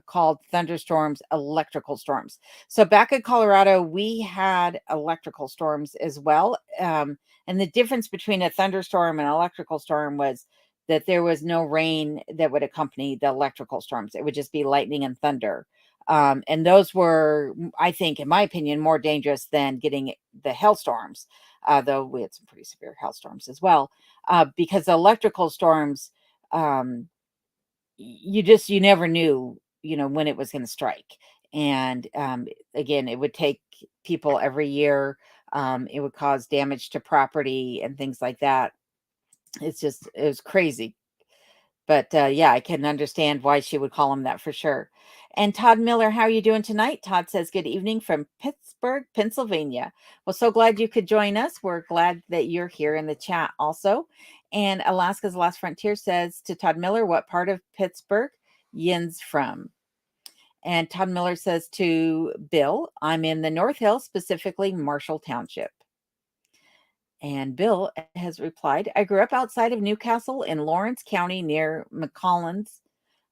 called thunderstorms electrical storms." So back in Colorado, we had electrical storms as well. And the difference between a thunderstorm and an electrical storm was that there was no rain that would accompany the electrical storms. It would just be lightning and thunder. And those were, I think, in my opinion, more dangerous than getting the hailstorms, though we had some pretty severe hailstorms as well, because the electrical storms, um, you never knew, when it was going to strike. And again, it would take people every year. It would cause damage to property and things like that. It was crazy. But yeah, I can understand why she would call him that for sure. And Todd Miller, how are you doing tonight? Todd says, "Good evening from Pittsburgh, Pennsylvania." Well, so glad you could join us. We're glad that you're here in the chat also. And Alaska's Last Frontier says to Todd Miller, "What part of Pittsburgh Yin's from?" And Todd Miller says to Bill, "I'm in the North Hills, specifically Marshall Township." And Bill has replied, "I grew up outside of Newcastle in Lawrence County near McCollins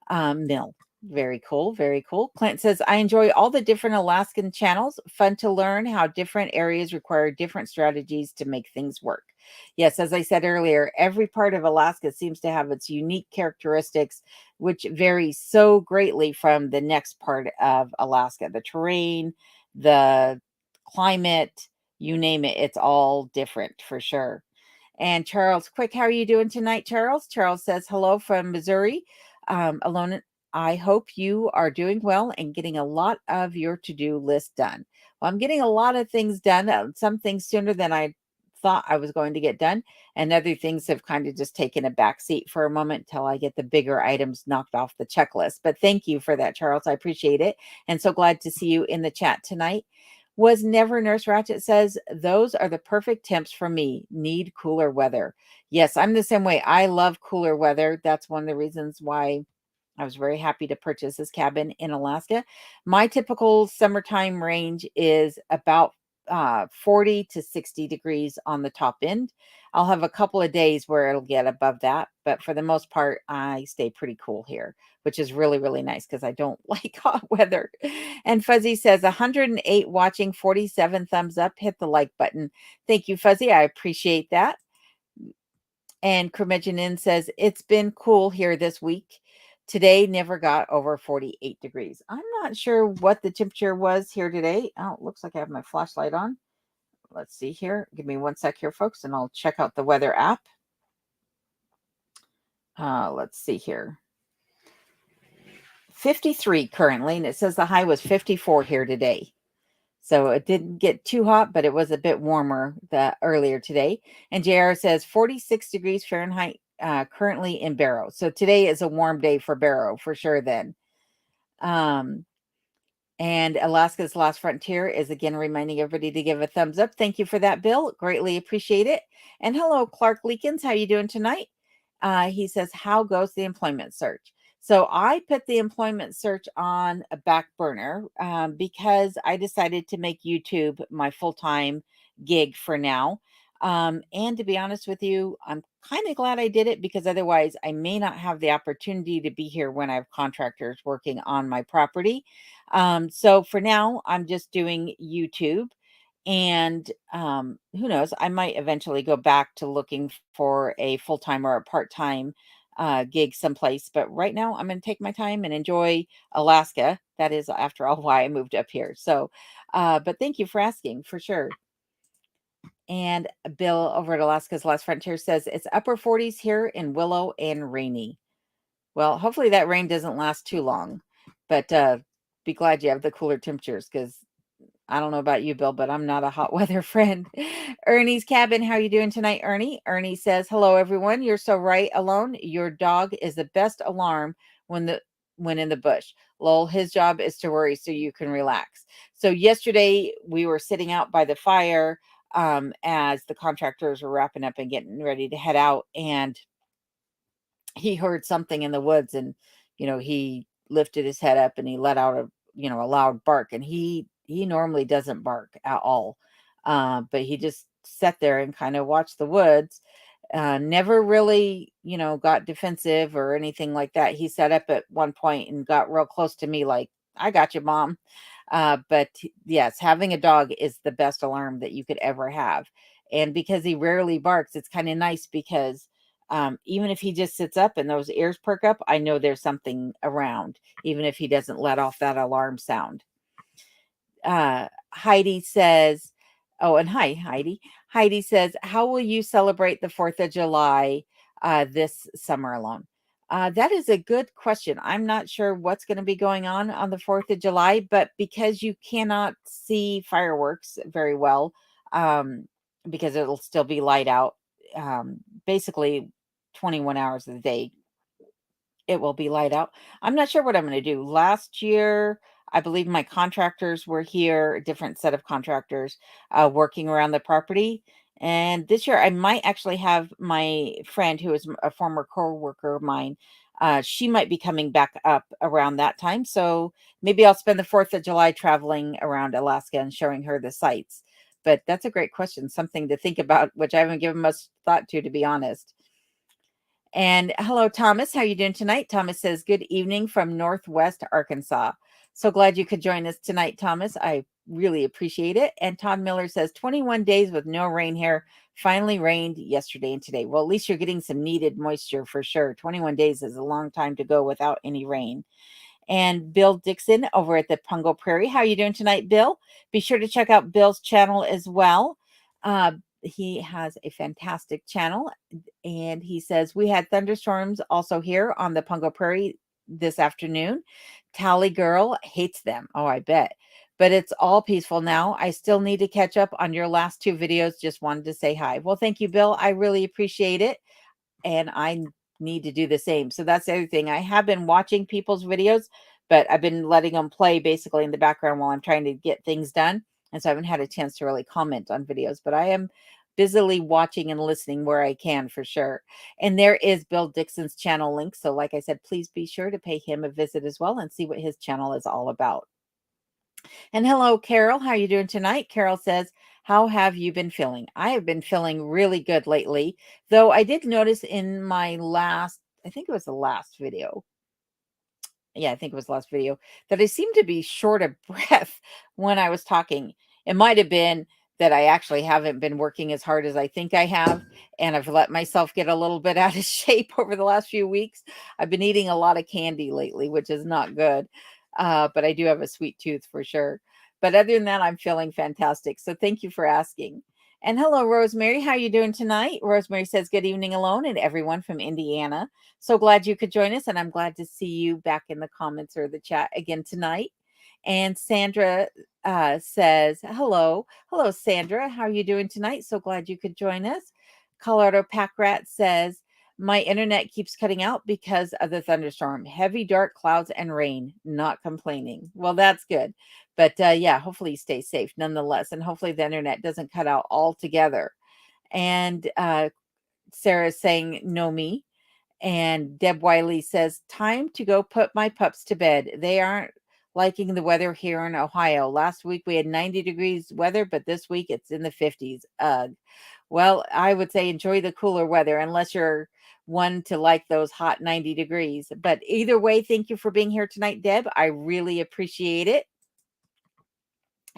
Mill." Very cool. Very cool. Clint says, "I enjoy all the different Alaskan channels. Fun to learn how different areas require different strategies to make things work." Yes, as I said earlier, every part of Alaska seems to have its unique characteristics, which vary so greatly from the next part of Alaska. The terrain, the climate, you name it, it's all different for sure. And Charles Quick, how are you doing tonight, Charles? Charles says, "Hello from Missouri. Alone, I hope you are doing well and getting a lot of your to-do list done." Well, I'm getting a lot of things done, some things sooner than I thought I was going to get done, and other things have kind of just taken a back seat for a moment till I get the bigger items knocked off the checklist. But thank you for that, Charles. I appreciate it. And so glad to see you in the chat tonight. Was Never Nurse Ratchet says, "Those are the perfect temps for me. Need cooler weather." Yes, I'm the same way. I love cooler weather. That's one of the reasons why I was very happy to purchase this cabin in Alaska. My typical summertime range is about 40 to 60 degrees on the top end. I'll have a couple of days where it'll get above that, but for the most part, I stay pretty cool here, which is really, really nice because I don't like hot weather. And Fuzzy says, 108 watching, 47 thumbs up. Hit the like button. Thank you, Fuzzy. I appreciate that. And Curmudgeon says, "It's been cool here this week. Today never got over 48 degrees." I'm not sure what the temperature was here today. Oh, it looks like I have my flashlight on. Let's see here. Give me one sec here, folks, and I'll check out the weather app. Let's see here. 53 currently, and it says the high was 54 here today. So it didn't get too hot, but it was a bit warmer earlier today. And JR says 46 degrees Fahrenheit currently in Barrow. So today is a warm day for Barrow for sure then. And Alaska's Last Frontier is again reminding everybody to give a thumbs up. Thank you for that, Bill. Greatly appreciate it. And hello, Clark Leakins. How you doing tonight? He says, "How goes the employment search?" So I put the employment search on a back burner because I decided to make YouTube my full-time gig for now. And to be honest with you, I'm kind of glad I did it because otherwise I may not have the opportunity to be here when I have contractors working on my property. So for now, I'm just doing YouTube. And who knows, I might eventually go back to looking for a full time or a part time gig someplace. But right now, I'm going to take my time and enjoy Alaska. That is, after all, why I moved up here. So, but thank you for asking for sure. And Bill over at Alaska's Last Frontier says it's upper 40s here in Willow and rainy. Well, hopefully that rain doesn't last too long, but be glad you have the cooler temperatures because I don't know about you, Bill, but I'm not a hot weather friend. Ernie's Cabin, how you doing tonight, Ernie? Ernie says, "Hello, everyone. You're so right. Alone, your dog is the best alarm when in the bush. Lol, his job is to worry so you can relax." So yesterday we were sitting out by the fire as the contractors were wrapping up and getting ready to head out, and he heard something in the woods, and he lifted his head up and he let out a loud bark, and he normally doesn't bark at all, but he just sat there and kind of watched the woods. Never really got defensive or anything like that. He sat up at one point and got real close to me like, "I got you, mom." But yes, having a dog is the best alarm that you could ever have. And because he rarely barks, it's kind of nice because even if he just sits up and those ears perk up, I know there's something around, even if he doesn't let off that alarm sound. Heidi says, oh, and hi, Heidi. Heidi says, "How will you celebrate the 4th of July this summer alone?" That is a good question. I'm not sure what's going to be going on the 4th of July, but because you cannot see fireworks very well, um, because it'll still be light out, basically 21 hours of the day, it will be light out. I'm not sure what I'm gonna do. Last year, I believe my contractors were here, a different set of contractors, working around the property, and this year, I might actually have my friend who is a former coworker of mine, she might be coming back up around that time, so maybe I'll spend the 4th of July traveling around Alaska and showing her the sights. But that's a great question, something to think about, which I haven't given much thought to be honest. And hello, Thomas. How are you doing tonight? Thomas says, "Good evening from Northwest Arkansas." So glad you could join us tonight, Thomas. I really appreciate it. And Todd Miller says, 21 days with no rain here. Finally rained yesterday and today. Well, at least you're getting some needed moisture for sure. 21 days is a long time to go without any rain. And Bill Dixon over at the Pungo Prairie. How are you doing tonight, Bill? Be sure to check out Bill's channel as well. He has a fantastic channel, and he says, "We had thunderstorms also here on the Pungo Prairie this afternoon. Tally girl hates them." Oh, I bet. "But it's all peaceful now. I still need to catch up on your last two videos. Just wanted to say hi." Well, thank you, Bill. I really appreciate it. And I need to do the same. So that's the other thing. I have been watching people's videos, but I've been letting them play basically in the background while I'm trying to get things done. And so I haven't had a chance to really comment on videos, but I am busily watching and listening where I can for sure. And there is Bill Dixon's channel link. So, like I said, please be sure to pay him a visit as well and see what his channel is all about. And hello, Carol. How are you doing tonight? Carol says, "How have you been feeling?" I have been feeling really good lately, though I did notice in my last, I think it was the last video. Yeah, I think it was the last video that I seemed to be short of breath when I was talking. It might have been that I actually haven't been working as hard as I think I have, and I've let myself get a little bit out of shape over the last few weeks. I've been eating a lot of candy lately, which is not good. But I do have a sweet tooth for sure. But other than that, I'm feeling fantastic. So thank you for asking. And hello, Rosemary. How are you doing tonight? Rosemary says, "Good evening, alone, and everyone from Indiana. So glad you could join us, and I'm glad to see you back in the comments or the chat again tonight." And Sandra says, "Hello. Hello, Sandra. How are you doing tonight? So glad you could join us." Colorado Pack Rat says, "My internet keeps cutting out because of the thunderstorm. Heavy, dark clouds and rain. Not complaining." Well, that's good. But yeah, hopefully you stay safe nonetheless. And hopefully the internet doesn't cut out altogether. And Sarah is saying, "No me." And Deb Wiley says, time to go put my pups to bed. They aren't liking the weather here in Ohio. Last week we had 90 degrees weather, but this week it's in the 50s. Ugh. Well, I would say enjoy the cooler weather unless you're one to like those hot 90 degrees. But either way, thank you for being here tonight, Deb. I really appreciate it.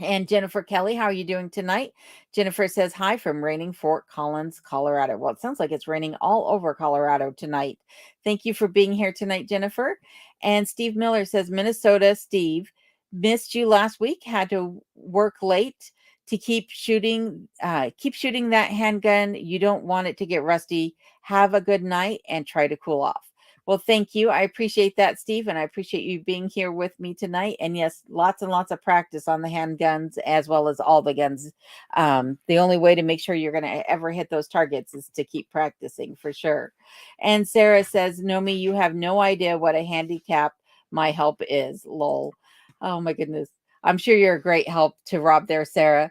And Jennifer Kelly, how are you doing tonight? Jennifer says, hi from raining Fort Collins, Colorado. Well, it sounds like it's raining all over Colorado tonight. Thank you for being here tonight, Jennifer. And Steve Miller says, Minnesota, Steve, missed you last week, had to work late to keep shooting that handgun. You don't want it to get rusty. Have a good night and try to cool off. Well, thank you. I appreciate that, Steve, and I appreciate you being here with me tonight. And yes, lots and lots of practice on the handguns as well as all the guns. The only way to make sure you're going to ever hit those targets is to keep practicing for sure. And Sarah says, Nomi, you have no idea what a handicap my help is. Lol. Oh my goodness. I'm sure you're a great help to Rob there, Sarah.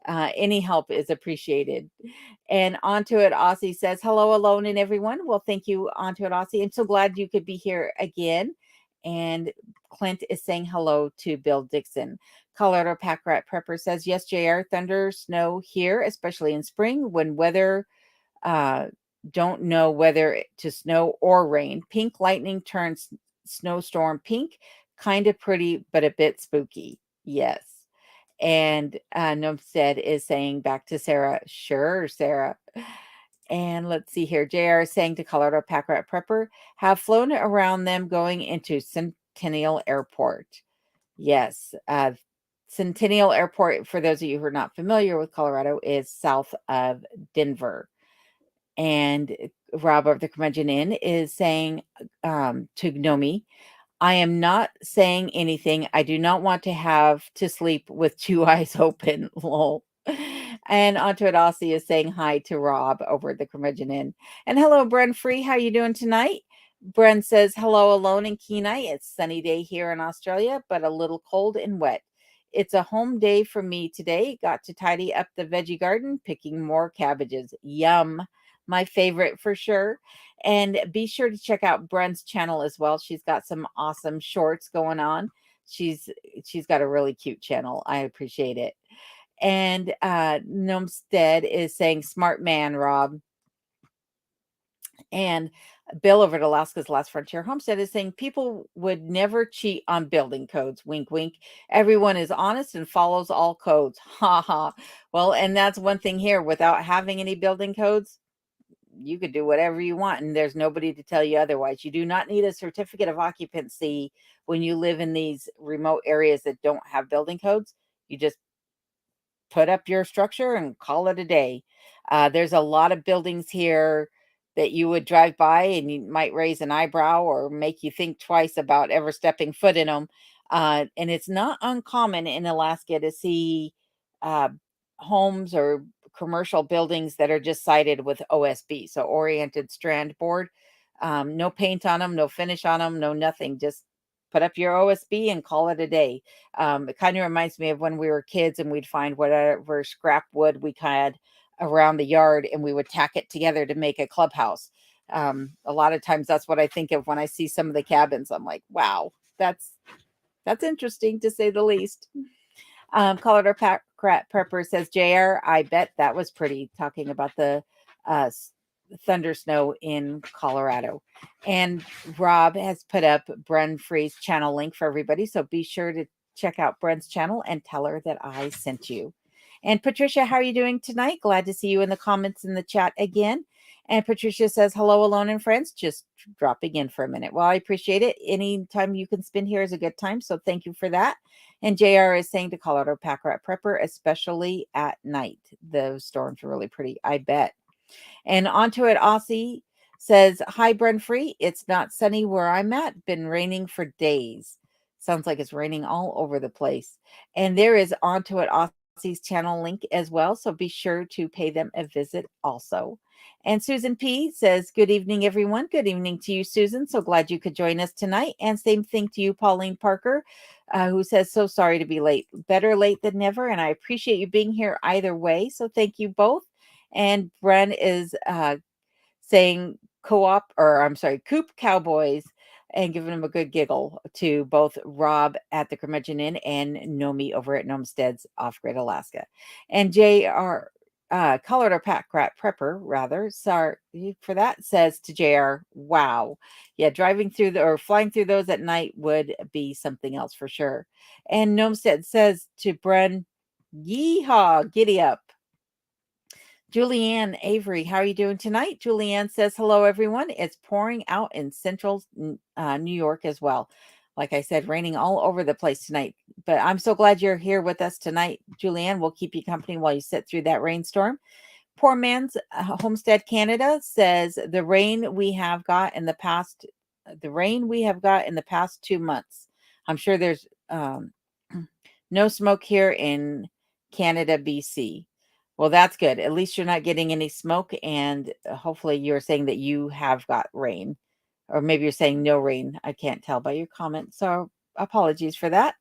Any help is appreciated. And Onto It Aussie says, hello, alone and everyone. Well, thank you, Onto It Aussie. I'm so glad you could be here again. And Clint is saying hello to Bill Dixon. Colorado Pack Rat Prepper says, yes, JR, thunder, snow here, especially in spring when weather don't know whether to snow or rain. Pink lightning turns snowstorm pink. Kind of pretty, but a bit spooky. Yes. And Nomstead is saying back to Sarah, sure, Sarah. And let's see here. JR is saying to Colorado Pack Rat Prepper, have flown around them going into Centennial Airport. Yes. Centennial Airport, for those of you who are not familiar with Colorado, is south of Denver. And Robert the Curmudgeon Inn is saying to Nomi, I am not saying anything. I do not want to have to sleep with two eyes open. Lol. And Onto It Aussie is saying hi to Rob over at the Curmudgeon Inn. And hello, Bren Free. How you doing tonight? Bren says, hello, alone in Kenai. It's sunny day here in Australia, but a little cold and wet. It's a home day for me today. Got to tidy up the veggie garden, picking more cabbages. Yum. My favorite for sure. And be sure to check out Bren's channel as well. She's got some awesome shorts going on. She's got a really cute channel. I appreciate it. And Nomstead is saying, smart man, Rob. And Bill over at Alaska's Last Frontier Homestead is saying people would never cheat on building codes. Wink, wink. Everyone is honest and follows all codes. Ha ha. Well, and that's one thing here. Without having any building codes, you could do whatever you want and there's nobody to tell you otherwise. You do not need a certificate of occupancy when you live in these remote areas that don't have building codes. You just put up your structure and call it a day. There's a lot of buildings here that you would drive by and you might raise an eyebrow or make you think twice about ever stepping foot in them. And it's not uncommon in Alaska to see homes or commercial buildings that are just sided with OSB, so oriented strand board. No paint on them, no finish on them, no nothing. Just put up your OSB and call it a day. It kind of reminds me of when we were kids and we'd find whatever scrap wood we had around the yard and we would tack it together to make a clubhouse. A lot of times that's what I think of when I see some of the cabins. I'm like, wow, that's interesting to say the least. Colorado Pack Rat Prepper says, JR, I bet that was pretty, talking about the thunder snow in Colorado. And Rob has put up Bren Free's channel link for everybody. So be sure to check out Bren's channel and tell her that I sent you. And Patricia, how are you doing tonight? Glad to see you in the comments in the chat again. And Patricia says, hello, alone and friends. Just dropping in for a minute. Well, I appreciate it. Any time you can spend here is a good time. So thank you for that. And JR is saying to Colorado Pack Rat Prepper, especially at night. Those storms are really pretty, I bet. And Onto It Aussie says, hi, Bren Free. It's not sunny where I'm at. Been raining for days. Sounds like it's raining all over the place. And there is Onto It Aussie's channel link as well. So be sure to pay them a visit also. And Susan P says, good evening, everyone. Good evening to you, Susan. So glad you could join us tonight. And same thing to you, Pauline Parker, who says, so sorry to be late. Better late than never. And I appreciate you being here either way. So thank you both. And Bren is saying Coop Cowboys, and giving them a good giggle to both Rob at the Curmudgeon Inn and Nomi over at Nomesteads Off Grid Alaska. And JR Colored or Pack Rat Prepper, rather, sorry for that, says to JR, wow. Yeah, driving through or flying through those at night would be something else for sure. And Nomestead says to Bren, yeehaw, giddy up. Julianne Avery, how are you doing tonight? Julianne says, hello, everyone. It's pouring out in central New York as well. Like I said, raining all over the place tonight. But I'm so glad you're here with us tonight, Julianne. We'll keep you company while you sit through that rainstorm. Poor Man's Homestead Canada says the rain we have got in the past 2 months. I'm sure there's no smoke here in Canada, BC. Well, that's good. At least you're not getting any smoke, and hopefully you're saying that you have got rain, or maybe you're saying no rain. I can't tell by your comment, so apologies for that.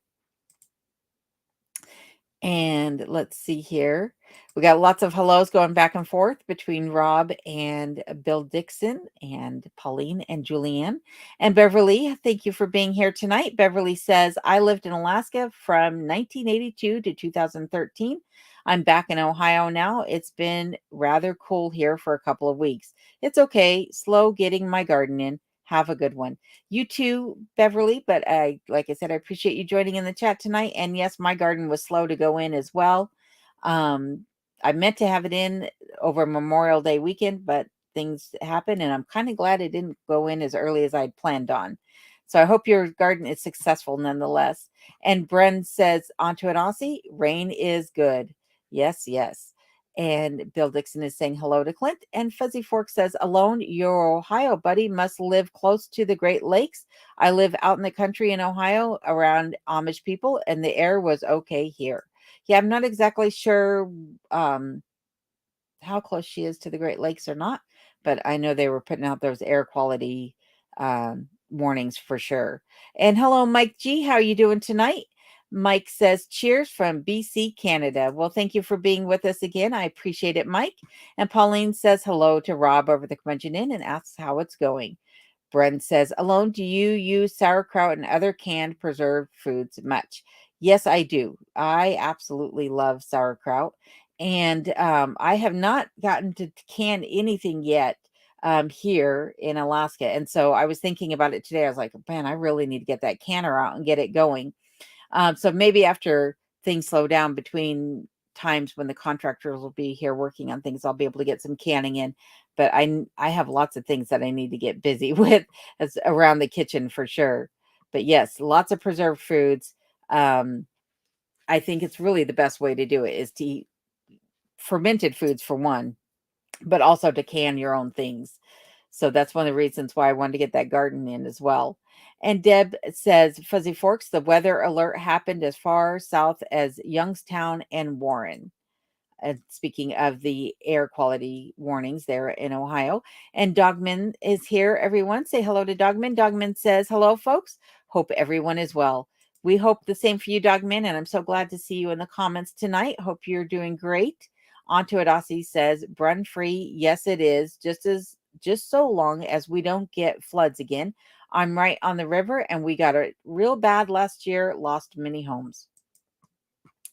And let's see here. We got lots of hellos going back and forth between Rob and Bill Dixon and Pauline and Julianne. And Beverly, thank you for being here tonight. Beverly says, I lived in Alaska from 1982 to 2013. I'm back in Ohio now. It's been rather cool here for a couple of weeks. It's okay. Slow getting my garden in. Have a good one. You too, Beverly. But like I said, I appreciate you joining in the chat tonight. And yes, my garden was slow to go in as well. I meant to have it in over Memorial Day weekend, but things happened, and I'm kind of glad it didn't go in as early as I'd planned on. So I hope your garden is successful nonetheless. And Bren says, onto it, Aussie, rain is good. Yes, yes. And Bill Dixon is saying hello to Clint. And Fuzzy Fork says, alone, your Ohio buddy must live close to the Great Lakes. I live out in the country in Ohio around Amish people, and the air was okay here. Yeah, I'm not exactly sure how close she is to the Great Lakes or not, but I know they were putting out those air quality warnings for sure. And hello, Mike G. How are you doing tonight? Mike says, cheers from BC, Canada. Well, thank you for being with us again. I appreciate it, Mike. And Pauline says hello to Rob over the Curmudgeon Inn and asks how it's going. Bren says, alone, do you use sauerkraut and other canned preserved foods much? Yes, I do. I absolutely love sauerkraut. And I have not gotten to can anything yet here in Alaska. And so I was thinking about it today. I was like, man, I really need to get that canner out and get it going. So maybe after things slow down between times when the contractors will be here working on things, I'll be able to get some canning in. But I have lots of things that I need to get busy with as around the kitchen for sure. But yes, lots of preserved foods. I think it's really the best way to do it is to eat fermented foods for one, but also to can your own things. So that's one of the reasons why I wanted to get that garden in as well. And Deb says, Fuzzy Forks, the weather alert happened as far south as Youngstown and Warren. Speaking of the air quality warnings there in Ohio. And Dogman is here, everyone. Say hello to Dogman. Dogman says, hello, folks. Hope everyone is well. We hope the same for you, Dogman. And I'm so glad to see you in the comments tonight. Hope you're doing great. Onto it, Aussie says, Brun free. Yes, it is. Just so long as we don't get floods again. I'm right on the river, and we got it real bad last year, lost many homes.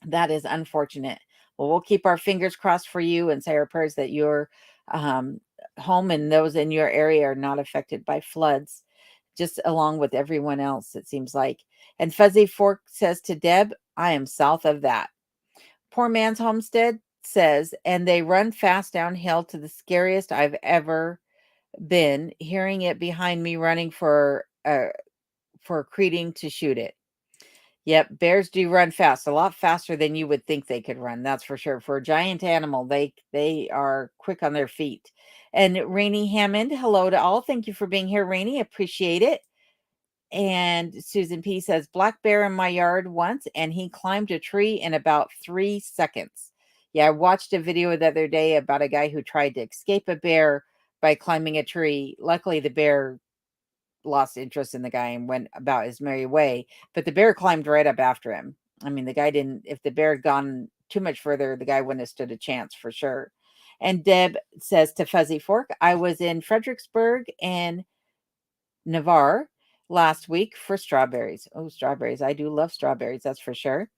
That is unfortunate. Well, we'll keep our fingers crossed for you and say our prayers that your home and those in your area are not affected by floods, just along with everyone else, it seems like. And Fuzzy Fork says to Deb, I am south of that. Poor Man's Homestead says, and they run fast downhill to the scariest I've ever been, hearing it behind me running for Creeding to shoot it. Yep, bears do run fast, a lot faster than you would think they could run. That's for sure. For a giant animal, they are quick on their feet. And Rainey Hammond, hello to all. Thank you for being here, Rainey. Appreciate it. And Susan P says, black bear in my yard once, and he climbed a tree in about 3 seconds. Yeah, I watched a video the other day about a guy who tried to escape a bear by climbing a tree. Luckily, the bear lost interest in the guy and went about his merry way, but the bear climbed right up after him. I mean, the guy didn't, if the bear had gone too much further, the guy wouldn't have stood a chance for sure. And Deb says to Fuzzy Fork, I was in Fredericksburg and Navarre last week for strawberries. Oh, strawberries. I do love strawberries, that's for sure.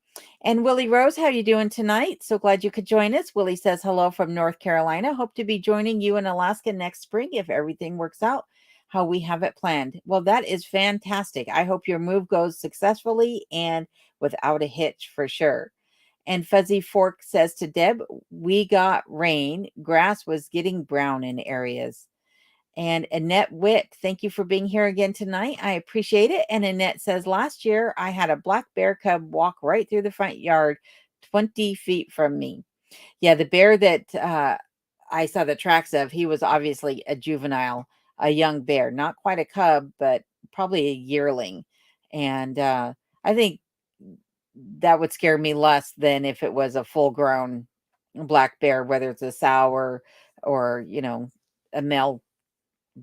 And Willie Rose, how you doing tonight? So glad you could join us. Willie says hello from North Carolina. Hope to be joining you in Alaska next spring if everything works out how we have it planned. Well, that is fantastic. I hope your move goes successfully and without a hitch for sure. And Fuzzy Fork says to Deb, we got rain. Grass was getting brown in areas. And Annette Witt, thank you for being here again tonight. I appreciate it. And Annette says, last year I had a black bear cub walk right through the front yard 20 feet from me. Yeah, the bear that I saw the tracks of, he was obviously a juvenile, a young bear, not quite a cub, but probably a yearling. And I think that would scare me less than if it was a full grown black bear, whether it's a sow or a male.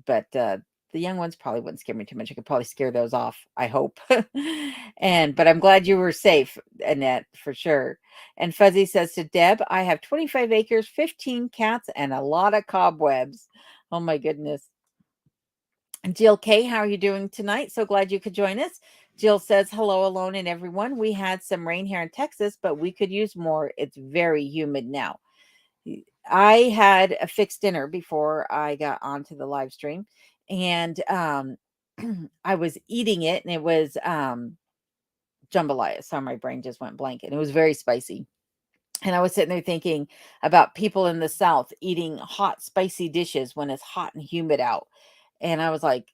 But the young ones probably wouldn't scare me too much. I could probably scare those off, I hope. But I'm glad you were safe, Annette, for sure. And Fuzzy says to Deb, I have 25 acres, 15 cats, and a lot of cobwebs. Oh my goodness. And Jill K, how are you doing tonight? So glad you could join us. Jill says, hello, Alone and everyone. We had some rain here in Texas, but we could use more. It's very humid now. I had a fixed dinner before I got onto the live stream, and I was eating it, and it was jambalaya. So my brain just went blank, and it was very spicy. And I was sitting there thinking about people in the South eating hot, spicy dishes when it's hot and humid out. And I was like,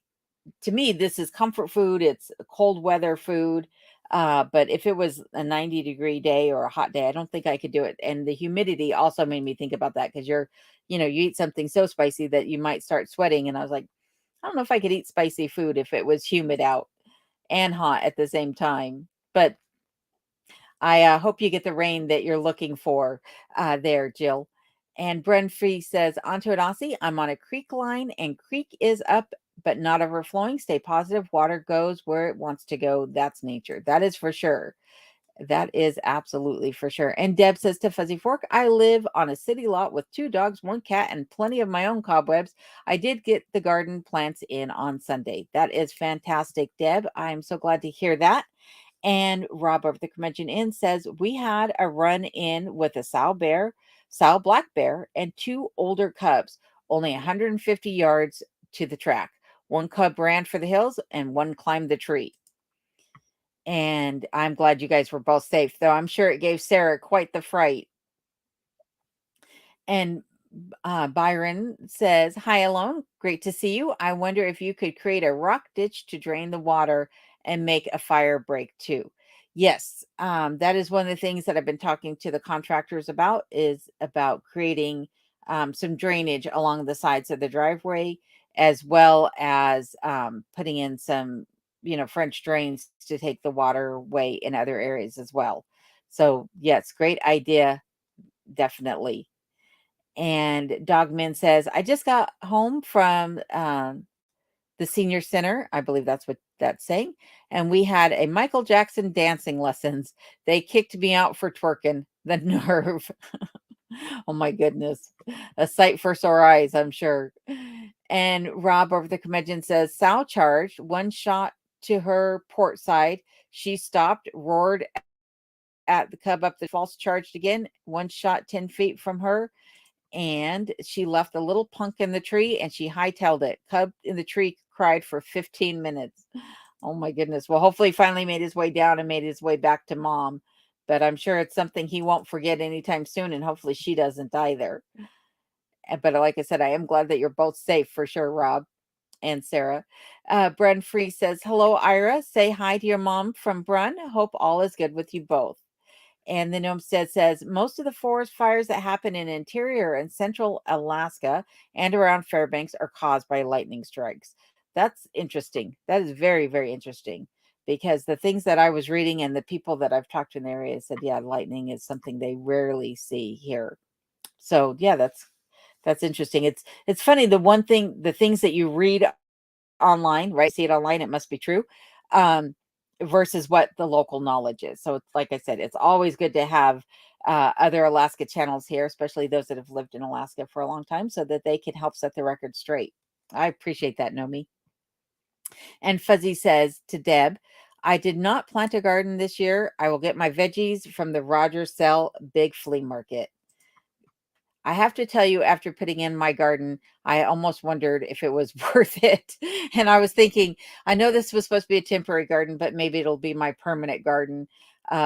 to me, this is comfort food. It's cold weather food. But if it was a 90-degree day or a hot day, I don't think I could do it. And the humidity also made me think about that because you eat something so spicy that you might start sweating. And I was like, I don't know if I could eat spicy food if it was humid out and hot at the same time. But I hope you get the rain that you're looking for there, Jill. And Bren Free says, onto it, Aussie. I'm on a creek line and creek is up, but not overflowing. Stay positive. Water goes where it wants to go. That's nature. That is for sure. That is absolutely for sure. And Deb says to Fuzzy Fork, I live on a city lot with 2 dogs, 1 cat, and plenty of my own cobwebs. I did get the garden plants in on Sunday. That is fantastic, Deb. I'm so glad to hear that. And Rob of the Curmudgeon Inn says, we had a run in with a sow black bear, and 2 older cubs, only 150 yards to the track. 1 cub ran for the hills and 1 climbed the tree. And I'm glad you guys were both safe, though I'm sure it gave Sarah quite the fright. And Byron says, hi, Alone. Great to see you. I wonder if you could create a rock ditch to drain the water and make a fire break too. Yes, that is one of the things that I've been talking to the contractors about, is about creating some drainage along the sides of the driveway, as well as putting in some, French drains to take the water away in other areas as well. So yes, great idea. Definitely. And Dogman says, I just got home from the senior center. I believe that's what that's saying. And we had a Michael Jackson dancing lessons. They kicked me out for twerking. The nerve. Oh my goodness. A sight for sore eyes, I'm sure. And Rob over the Curmudgeon says, Sal charged 1 shot to her port side. She stopped, roared at the cub up the false charged again. 1 shot 10 feet from her, and she left a little punk in the tree and she hightailed it. Cub in the tree cried for 15 minutes. Oh my goodness. Well, hopefully he finally made his way down and made his way back to mom. But I'm sure it's something he won't forget anytime soon. And hopefully she doesn't either. But like I said, I am glad that you're both safe for sure, Rob and Sarah. Brun Free says, hello, Ira. Say hi to your mom from Brun. Hope all is good with you both. And the Homestead says, most of the forest fires that happen in interior and central Alaska and around Fairbanks are caused by lightning strikes. That's interesting. That is very, very interesting, because the things that I was reading and the people that I've talked to in the area said, yeah, lightning is something they rarely see here. So yeah, that's interesting. It's funny. The things that you read online, right? See it online, it must be true. Um, versus what the local knowledge is. So it's like I said, it's always good to have other Alaska channels here, especially those that have lived in Alaska for a long time, so that they can help set the record straight. I appreciate that, Nomi. And Fuzzy says to Deb, I did not plant a garden this year. I will get my veggies from the Rogers Cell Big Flea Market. I have to tell you, after putting in my garden, I almost wondered if it was worth it. And I was thinking, I know this was supposed to be a temporary garden, but maybe it'll be my permanent garden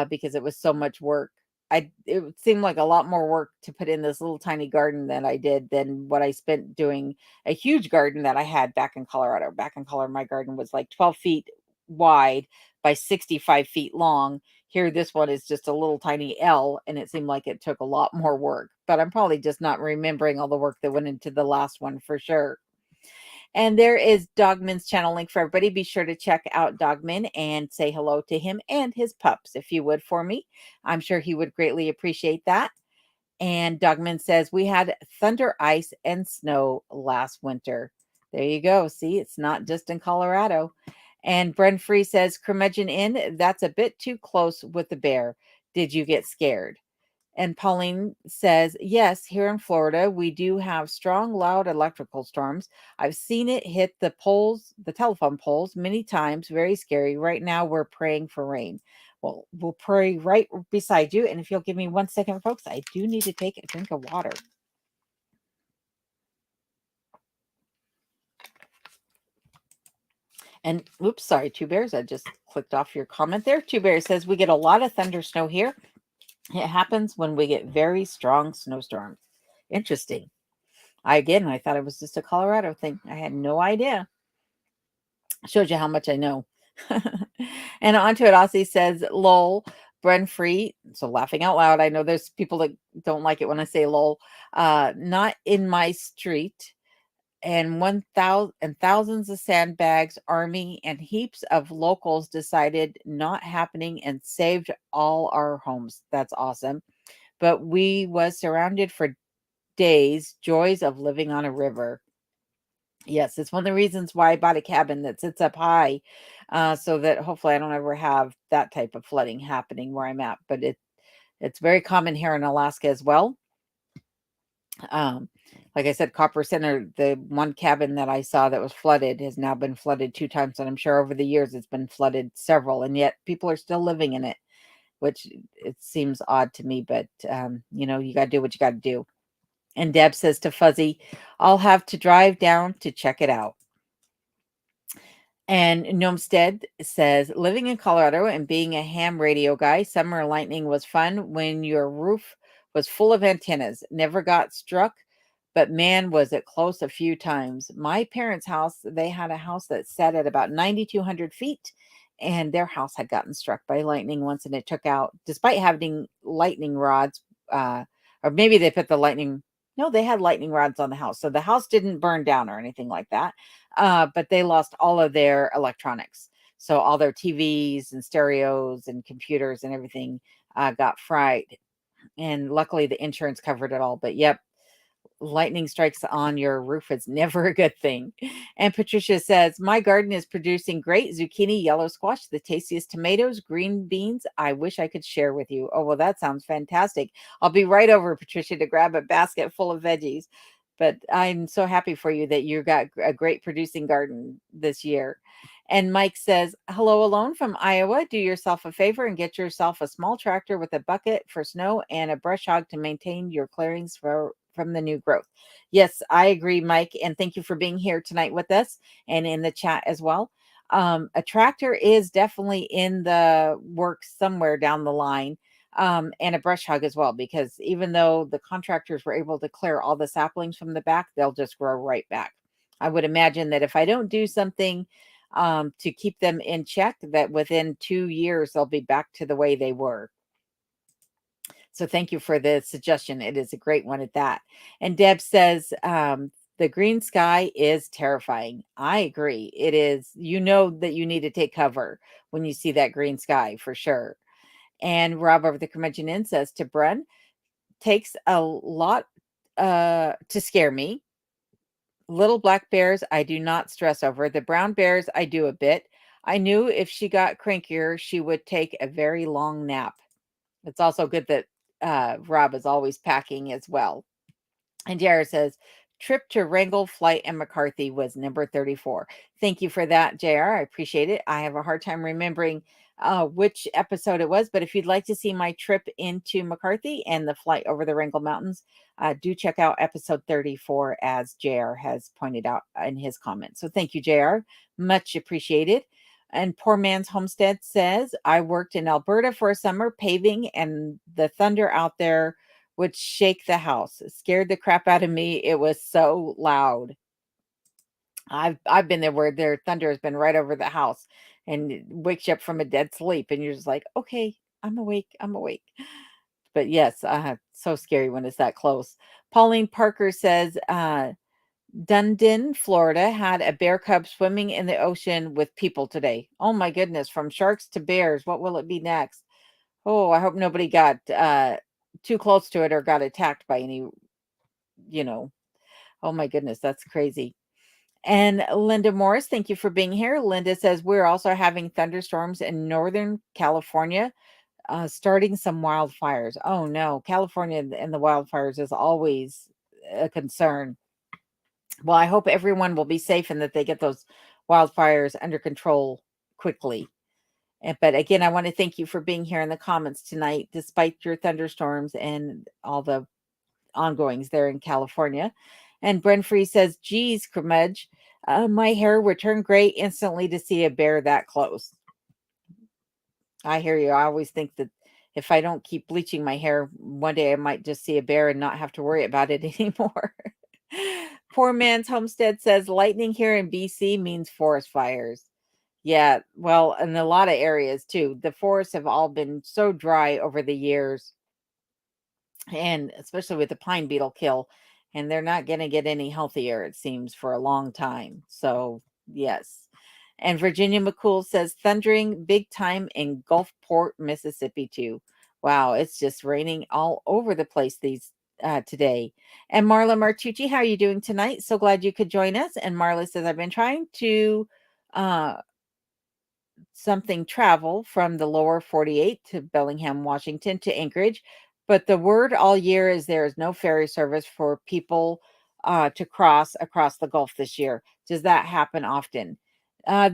because it was so much work. It seemed like a lot more work to put in this little tiny garden that I did than what I spent doing a huge garden that I had back in Colorado. Back in Colorado, my garden was like 12 feet wide by 65 feet long. Here, this one is just a little tiny L, and it seemed like it took a lot more work. But I'm probably just not remembering all the work that went into the last one for sure. And there is Dogman's channel link for everybody. Be sure to check out Dogman and say hello to him and his pups, if you would, for me. I'm sure he would greatly appreciate that. And Dogman says, we had thunder, ice, and snow last winter. There you go. See, it's not just in Colorado. And Bren Free says, Curmudgeon Inn, that's a bit too close with the bear. Did you get scared? And Pauline says, yes, here in Florida, we do have strong, loud electrical storms. I've seen it hit the poles, the telephone poles, many times. Very scary. Right now, we're praying for rain. Well, we'll pray right beside you. And if you'll give me 1 second, folks, I do need to take a drink of water. And oops, sorry, Two Bears. I just clicked off your comment there. Two Bears says, we get a lot of thunder snow here. It happens when we get very strong snowstorms. Interesting. I thought it was just a Colorado thing. I had no idea. Shows you how much I know. And onto it, Aussie says, lol, Bren Free. So laughing out loud. I know there's people that don't like it when I say lol. Not in my street. And 1,000 and thousands of sandbags, army, and heaps of locals decided not happening and saved all our homes. That's awesome. But we was surrounded for days, joys of living on a river. Yes, it's one of the reasons why I bought a cabin that sits up high, so that hopefully I don't ever have that type of flooding happening where I'm at. But it's very common here in Alaska as well. Like I said, Copper Center, the one cabin that I saw that was flooded has now been flooded 2 times, and I'm sure over the years it's been flooded several, and yet people are still living in it, which it seems odd to me. But you got to do what you got to do. And Deb says to Fuzzy, I'll have to drive down to check it out. And Gnomestead says, living in Colorado and being a ham radio guy, summer lightning was fun when your roof was full of antennas. Never got struck, but man, was it close a few times. My parents' house, they had a house that sat at about 9,200 feet, and their house had gotten struck by lightning once, and it took out, despite having lightning rods, or maybe they put the lightning. No, they had lightning rods on the house. So the house didn't burn down or anything like that. But they lost all of their electronics. So all their TVs and stereos and computers and everything got fried. And luckily the insurance covered it all. But yep, lightning strikes on your roof is never a good thing. And Patricia says, my garden is producing great zucchini, yellow squash, the tastiest tomatoes, green beans. I wish I could share with you. Oh, well, that sounds fantastic. I'll be right over, Patricia, to grab a basket full of veggies. But I'm so happy for you that you got a great producing garden this year. And Mike says, hello alone from Iowa. Do yourself a favor and get yourself a small tractor with a bucket for snow and a brush hog to maintain your clearings from the new growth. Yes, I agree, Mike. And thank you for being here tonight with us and in the chat as well. A tractor is definitely in the works somewhere down the line. And a brush hog as well, because even though the contractors were able to clear all the saplings from the back, they'll just grow right back. I would imagine that if I don't do something to keep them in check, that within 2 years, they'll be back to the way they were. So thank you for the suggestion. It is a great one at that. And Deb says, the green sky is terrifying. I agree. It is. You know that you need to take cover when you see that green sky for sure. And Rob over the Curmudgeon Inn says to Bren, takes a lot to scare me. Little black bears, I do not stress over. The brown bears, I do a bit. I knew if she got crankier, she would take a very long nap. It's also good that Rob is always packing as well. And Jared says, trip to Wrangell, Flight, and McCarthy was number 34. Thank you for that, JR. I appreciate it. I have a hard time remembering which episode it was, but if you'd like to see my trip into McCarthy and the flight over the Wrangell Mountains, do check out episode 34, as JR has pointed out in his comments. So thank you, JR. Much appreciated. And Poor Man's Homestead says, I worked in Alberta for a summer paving, and the thunder out there would shake the house. It scared the crap out of me. It was so loud. I've been there where their thunder has been right over the house and it wakes you up from a dead sleep, and you're just like, okay, I'm awake. I'm awake. But yes, so scary when it's that close. Pauline Parker says, Dunedin, Florida had a bear cub swimming in the ocean with people today. Oh my goodness, from sharks to bears. What will it be next? Oh, I hope nobody got too close to it or got attacked by any, you know. Oh my goodness, that's crazy. And Linda Morris, thank you for being here. Linda says we're also having thunderstorms in Northern California, starting some wildfires. Oh no, California and the wildfires is always a concern. Well, I hope everyone will be safe and that they get those wildfires under control quickly. But again, I want to thank you for being here in the comments tonight, despite your thunderstorms and all the ongoings there in California. And Bren Free says, geez, Curmudge, my hair would turn gray instantly to see a bear that close. I hear you. I always think that if I don't keep bleaching my hair, one day I might just see a bear and not have to worry about it anymore. Poor Man's Homestead says, lightning here in BC means forest fires. Yeah, well, in a lot of areas too. The forests have all been so dry over the years, and especially with the pine beetle kill, and they're not going to get any healthier, it seems, for a long time. So, yes. And Virginia McCool says, thundering big time in Gulfport, Mississippi, too. Wow, it's just raining all over the place today. And Marla Martucci, how are you doing tonight? So glad you could join us. And Marla says, I've been trying to uh, something travel from the lower 48 to Bellingham, Washington to Anchorage. But the word all year is there is no ferry service for people to cross across the Gulf this year. Does that happen often? Uh,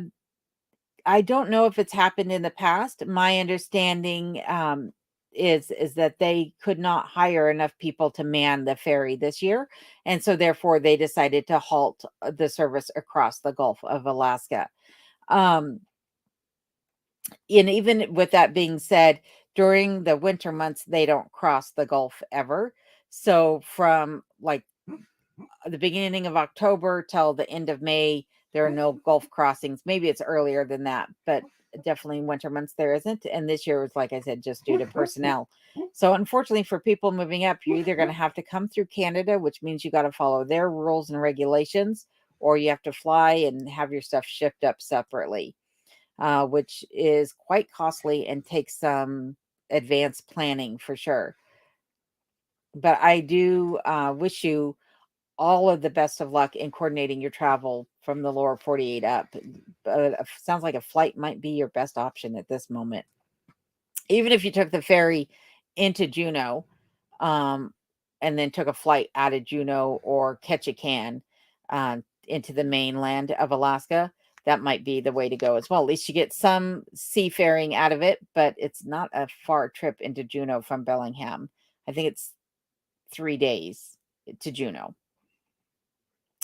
I don't know if it's happened in the past. My understanding is that they could not hire enough people to man the ferry this year, and so therefore they decided to halt the service across the Gulf of Alaska. Um, and even with that being said, during the winter months, they don't cross the Gulf ever. So from like the beginning of October till the end of May, there are no Gulf crossings. Maybe it's earlier than that, but definitely winter months there isn't. And this year was, like I said, just due to personnel. So unfortunately for people moving up, you're either going to have to come through Canada, which means you got to follow their rules and regulations, or you have to fly and have your stuff shipped up separately, which is quite costly and takes some advanced planning for sure. But I do wish you all of the best of luck in coordinating your travel from the lower 48 up. Sounds like a flight might be your best option at this moment. Even if you took the ferry into Juneau, um, and then took a flight out of Juneau or Ketchikan into the mainland of Alaska, that might be the way to go as well. At least you get some seafaring out of it, but it's not a far trip into Juneau from Bellingham. I think it's 3 days to Juneau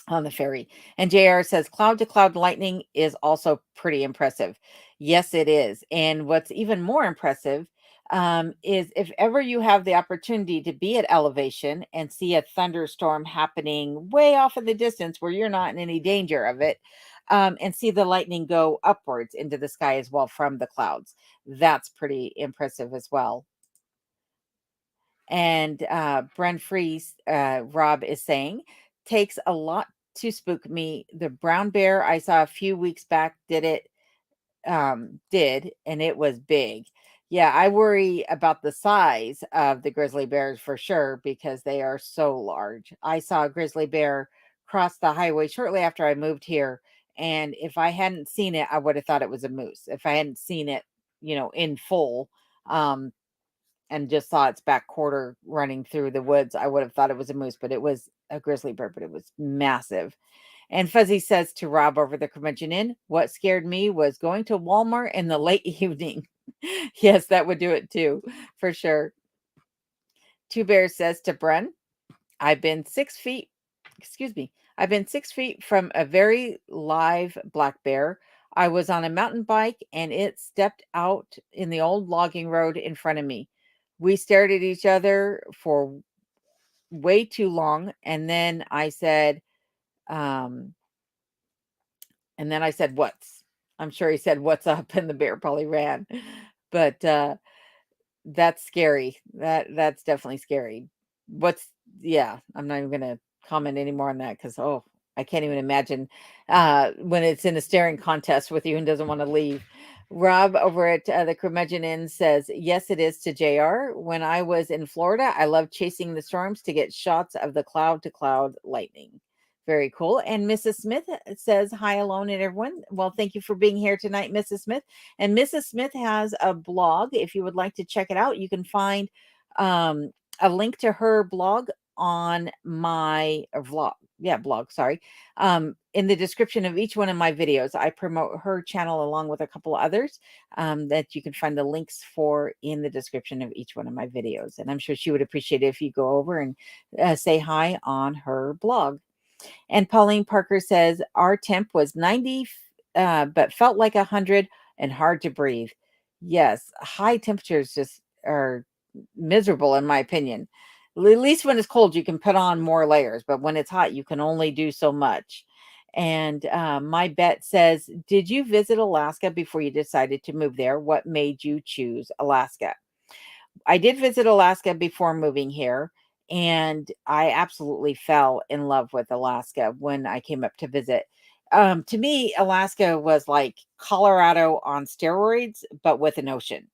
on the ferry. And JR says cloud to cloud lightning is also pretty impressive. Yes, it is. And what's even more impressive is if ever you have the opportunity to be at elevation and see a thunderstorm happening way off in the distance where you're not in any danger of it, and see the lightning go upwards into the sky as well from the clouds. That's pretty impressive as well. And Bren Freeze, Rob is saying, takes a lot to spook me. The brown bear I saw a few weeks back did, and it was big. Yeah, I worry about the size of the grizzly bears for sure because they are so large. I saw a grizzly bear cross the highway shortly after I moved here, and if I hadn't seen it, I would have thought it was a moose. If I hadn't seen it, in full, um, and just saw its back quarter running through the woods, I would have thought it was a moose, but it was a grizzly bear, but it was massive. And Fuzzy says to Rob over the Curmudgeon Inn, what scared me was going to Walmart in the late evening. Yes, that would do it too, for sure. Two Bears says to Bren, I've been 6 feet, excuse me, I've been 6 feet from a very live black bear. I was on a mountain bike and it stepped out in the old logging road in front of me. We stared at each other for way too long. Um, and then I said, what's? I'm sure he said, what's up? And the bear probably ran. But that's scary. That's definitely scary. What's Yeah, I'm not even gonna comment anymore on that because I can't even imagine when it's in a staring contest with you and doesn't want to leave. Rob over at the Curmudgeon Inn says, yes, it is to JR. When I was in Florida, I loved chasing the storms to get shots of the cloud to cloud lightning. Very cool. And Mrs. Smith says, hi, Alone and everyone. Well, thank you for being here tonight, Mrs. Smith. And Mrs. Smith has a blog. If you would like to check it out, you can find um, a link to her blog on my vlog. Yeah, blog, sorry. In the description of each one of my videos, I promote her channel along with a couple others that you can find the links for in the description of each one of my videos. And I'm sure she would appreciate it if you go over and say hi on her blog. And Pauline Parker says, our temp was 90, but felt like 100 and hard to breathe. Yes, high temperatures just are miserable, in my opinion. At least when it's cold, you can put on more layers, but when it's hot, you can only do so much. And my bet says, did you visit Alaska before you decided to move there? What made you choose Alaska? I did visit Alaska before moving here, and I absolutely fell in love with Alaska when I came up to visit. To me, Alaska was like Colorado on steroids, but with an ocean.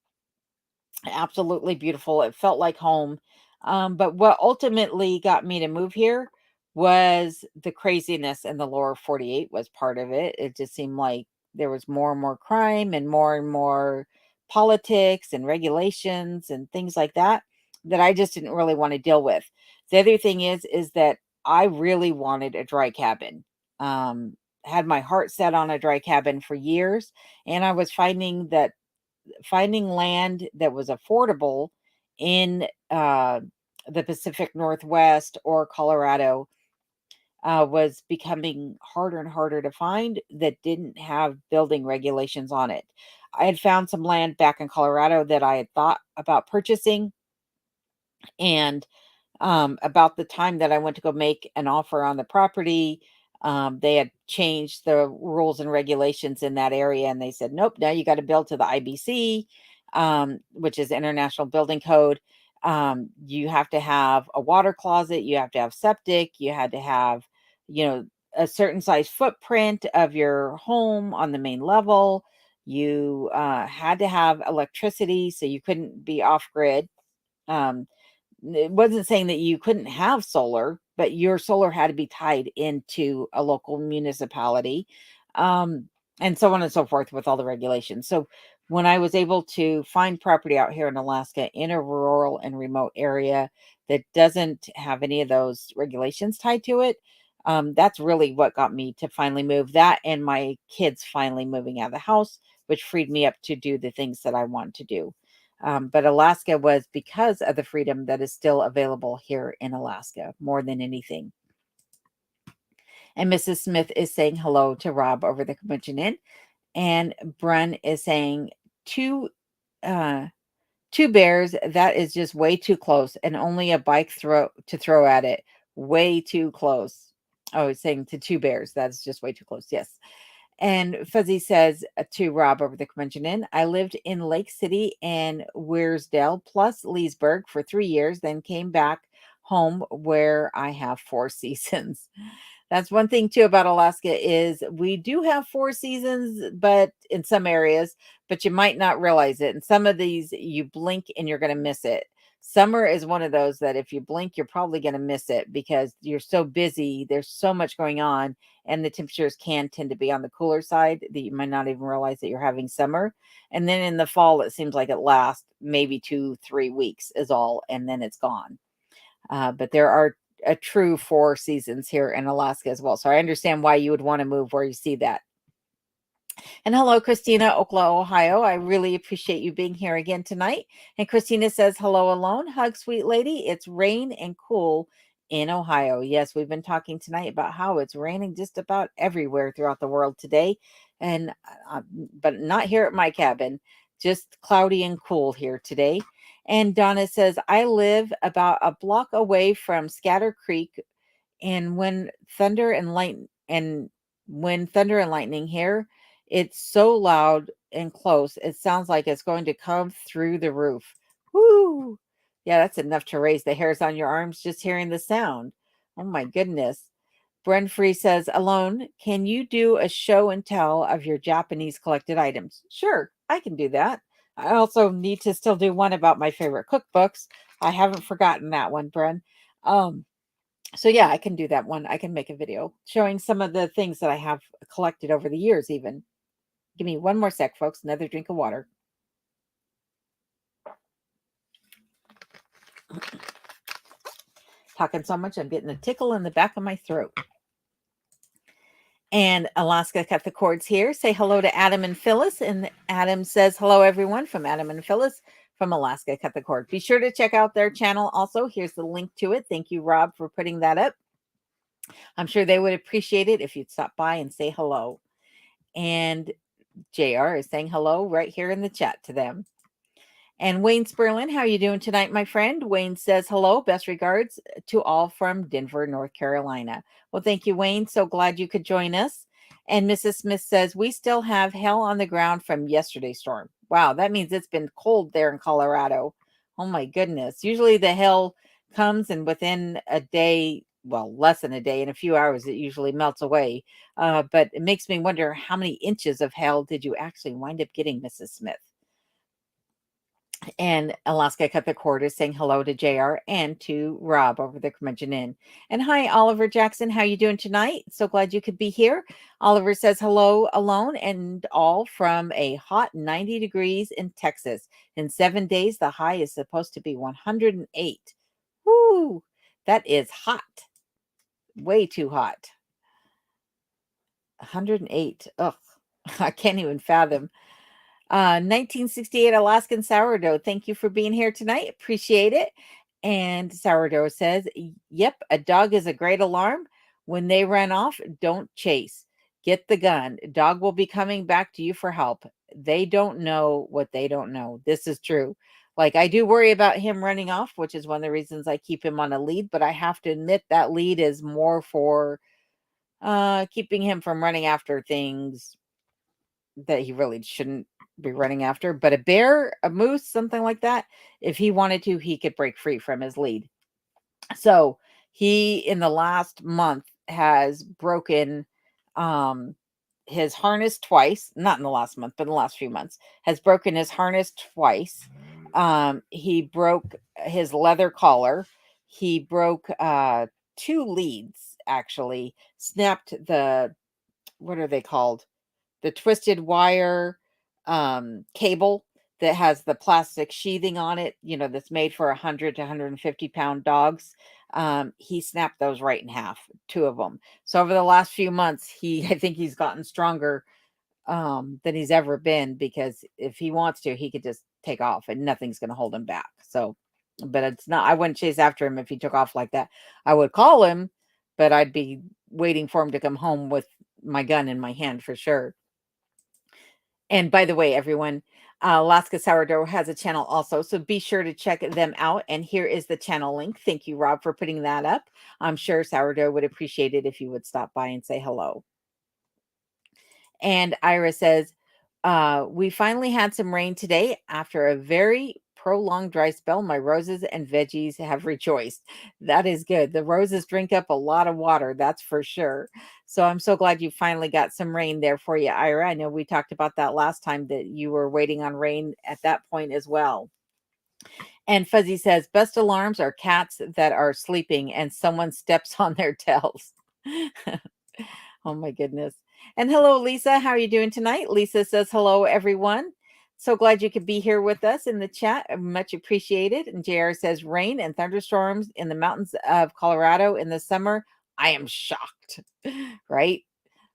Absolutely beautiful. It felt like home. But what ultimately got me to move here was the craziness in the lower 48 was part of it. It just seemed like there was more and more crime and more politics and regulations and things like that that I just didn't really want to deal with. The other thing is that I really wanted a dry cabin. Had my heart set on a dry cabin for years, and I was finding land that was affordable in the Pacific Northwest or Colorado was becoming harder and harder to find that didn't have building regulations on it. I had found some land back in Colorado that I had thought about purchasing, and about the time that I went to go make an offer on the property, they had changed the rules and regulations in that area, and they said, nope, now you got to build to the IBC, which is International Building Code. You have to have a water closet, you have to have septic, you had to have, you know, a certain size footprint of your home on the main level. You had to have electricity, so you couldn't be off grid. Um, it wasn't saying that you couldn't have solar, but your solar had to be tied into a local municipality, um, and so on and so forth with all the regulations. So when I was able to find property out here in Alaska in a rural and remote area that doesn't have any of those regulations tied to it, that's really what got me to finally move. That and my kids finally moving out of the house, which freed me up to do the things that I want to do. But Alaska was because of the freedom that is still available here in Alaska more than anything. And Mrs. Smith is saying hello to Rob over the Curmudgeon Inn. And Brun is saying uh, two bears, that is just way too close and only a bike throw at it. Way too close. Oh, he's saying to two bears. That's just way too close. Yes. And Fuzzy says to Rob over the Convention Inn, I lived in Lake City and Weirsdale plus Leesburg for 3 years, then came back home where I have 4 seasons. That's one thing too about Alaska is we do have 4 seasons, but in some areas, but you might not realize it. And some of these you blink and you're going to miss it. Summer is one of those that if you blink, you're probably going to miss it because you're so busy. There's so much going on, and the temperatures can tend to be on the cooler side that you might not even realize that you're having summer. And then in the fall, it seems like it lasts maybe 2-3 weeks is all, and then it's gone. But there are a true 4 seasons here in Alaska as well. So I understand why you would want to move where you see that. And hello, Christina, Oklahoma, Ohio. I really appreciate you being here again tonight. And Christina says, hello, alone. Hug, sweet lady. It's rain and cool in Ohio. Yes, we've been talking tonight about how it's raining just about everywhere throughout the world today. And, but not here at my cabin, just cloudy and cool here today. And Donna says, I live about a block away from Scatter Creek. And when thunder and lightning here, it's so loud and close. It sounds like it's going to come through the roof. Whoo! Yeah, that's enough to raise the hairs on your arms just hearing the sound. Oh my goodness. Bren Free says, Alone, can you do a show and tell of your Japanese collected items? Sure, I can do that. I also need to still do one about my favorite cookbooks. I haven't forgotten that one, Bren. So yeah, I can do that one. I can make a video showing some of the things that I have collected over the years even. Give me one more sec, folks. Another drink of water. Talking so much, I'm getting a tickle in the back of my throat. And Alaska Cut the Cords here. Say hello to Adam and Phyllis. And Adam says, hello, everyone, from Adam and Phyllis from Alaska Cut the Cord. Be sure to check out their channel also. Here's the link to it. Thank you, Rob, for putting that up. I'm sure they would appreciate it if you'd stop by and say hello. And JR is saying hello right here in the chat to them. And Wayne Sperlin, how are you doing tonight, my friend? Wayne says hello, best regards to all from Denver, North Carolina. Well, thank you, Wayne. So glad you could join us. And Mrs. Smith says, we still have hail on the ground from yesterday's storm. Wow, that means it's been cold there in Colorado. Oh my goodness. Usually the hail comes and within a day, well, less than a day, in a few hours, it usually melts away. But it makes me wonder, how many inches of hail did you actually wind up getting, Mrs. Smith? And Alaska Cut the Cord is saying hello to JR and to Rob over the Curmudgeon Inn. And hi, Oliver Jackson. How you doing tonight? So glad you could be here. Oliver says hello, alone and all from a hot 90 degrees in Texas. In 7 days, the high is supposed to be 108. Woo! That is hot. Way too hot. 108. Ugh, I can't even fathom. 1968 Alaskan Sourdough. Thank you for being here tonight. Appreciate it. And Sourdough says, yep, a dog is a great alarm. When they run off, don't chase. Get the gun. Dog will be coming back to you for help. They don't know what they don't know. This is true. Like, I do worry about him running off, which is one of the reasons I keep him on a lead, but I have to admit that lead is more for keeping him from running after things that he really shouldn't be running after. But a bear, a moose, something like that, if he wanted to, he could break free from his lead. So he, in the last month, has broken his harness twice. Not in the last month, but in the last few months, has broken his harness twice. He broke his leather collar. He broke 2 leads, actually. Snapped the, what are they called? The twisted wire cable that has the plastic sheathing on it, that's made for 100 to 150 pound dogs. He snapped those right in half, 2 of them. So over the last few months, I think he's gotten stronger than he's ever been, because if he wants to, he could just take off and nothing's going to hold him back. So, but it's not, I wouldn't chase after him if he took off like that. I would call him, but I'd be waiting for him to come home with my gun in my hand for sure. And by the way, everyone, Alaska Sourdough has a channel also, so be sure to check them out. And here is the channel link. Thank you, Rob, for putting that up. I'm sure Sourdough would appreciate it if you would stop by and say hello. And Ira says, we finally had some rain today after a very prolonged dry spell. My roses and veggies have rejoiced. That is good. The roses drink up a lot of water, that's for sure. So I'm so glad you finally got some rain there for you, Ira. I know we talked about that last time, that you were waiting on rain at that point as well. And Fuzzy says, best alarms are cats that are sleeping and someone steps on their tails. Oh my goodness. And hello, Lisa. How are you doing tonight? Lisa says, hello, everyone. So glad you could be here with us in the chat. Much appreciated. And JR says, rain and thunderstorms in the mountains of Colorado in the summer. I am shocked. Right?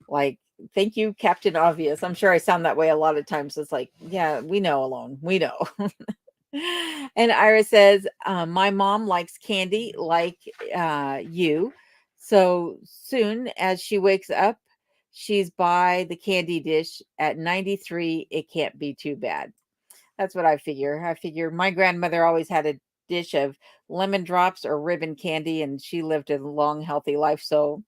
Like, thank you, Captain Obvious. I'm sure I sound that way a lot of times. It's like, yeah, we know alone. We know. And Ira says, my mom likes candy like you. So soon as she wakes up, she's by the candy dish at 93. It can't be too bad. That's what I figure. I figure my grandmother always had a dish of lemon drops or ribbon candy, and she lived a long, healthy life. So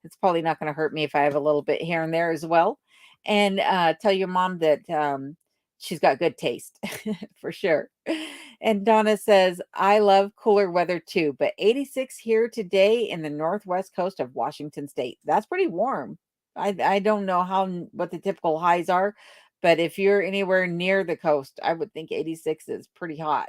it's probably not going to hurt me if I have a little bit here and there as well. And tell your mom that she's got good taste for sure. And Donna says, I love cooler weather too, but 86 here today in the northwest coast of Washington State. That's pretty warm. I don't know what the typical highs are, but if you're anywhere near the coast, I would think 86 is pretty hot.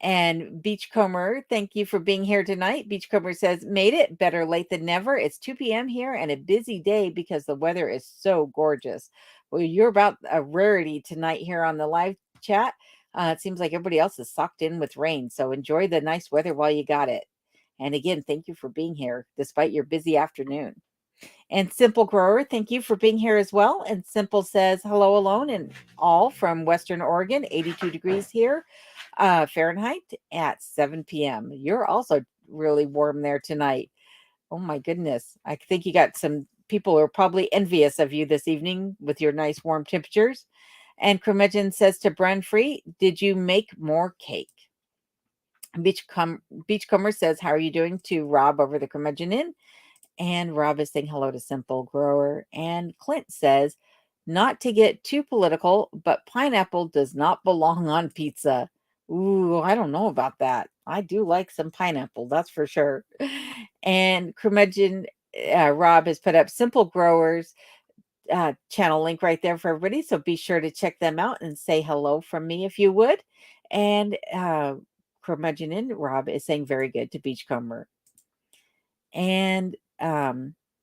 And Beachcomber, thank you for being here tonight. Beachcomber says, made it, better late than never. It's 2 p.m. here and a busy day because the weather is so gorgeous. Well, you're about a rarity tonight here on the live chat. It seems like everybody else is sucked in with rain. So enjoy the nice weather while you got it. And again, thank you for being here despite your busy afternoon. And Simple Grower, thank you for being here as well. And Simple says, hello alone and all from Western Oregon, 82 degrees here, Fahrenheit at 7 p.m. You're also really warm there tonight. Oh my goodness. I think you got some people who are probably envious of you this evening with your nice warm temperatures. And Curmudgeon says to Bren Free, did you make more cake? Beachcomber says, how are you doing to Rob over the Curmudgeon Inn? And Rob is saying hello to Simple Grower. And Clint says, not to get too political, but pineapple does not belong on pizza. Ooh, I don't know about that. I do like some pineapple, that's for sure. And Curmudgeon Rob has put up Simple Growers channel link right there for everybody. So be sure to check them out and say hello from me if you would. And Curmudgeon and Rob is saying very good to Beachcomber. And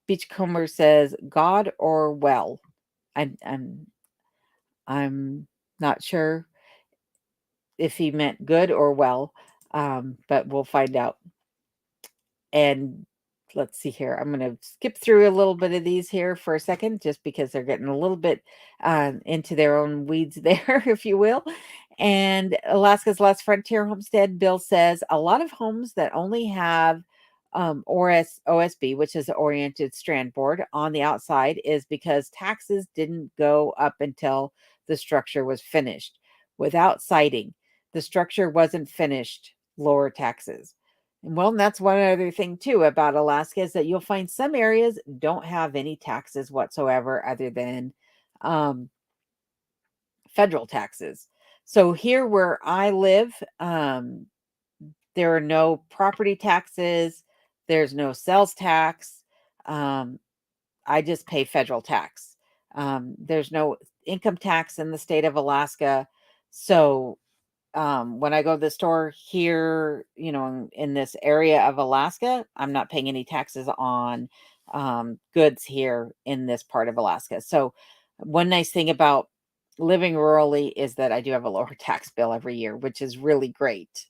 Beachcomber says, God or well. I'm not sure if he meant good or well, but we'll find out. And let's see here. I'm going to skip through a little bit of these here for a second, just because they're getting a little bit into their own weeds there, if you will. And Alaska's Last Frontier Homestead, Bill says, a lot of homes that only have OSB, which is oriented strand board on the outside, is because taxes didn't go up until the structure was finished. Without siding, the structure wasn't finished, lower taxes. Well, that's one other thing too about Alaska is that you'll find some areas don't have any taxes whatsoever other than federal taxes. So here where I live, there are no property taxes. There's no sales tax. I just pay federal tax. There's no income tax in the state of Alaska. So when I go to the store here, in this area of Alaska, I'm not paying any taxes on goods here in this part of Alaska. So one nice thing about living rurally is that I do have a lower tax bill every year, which is really great.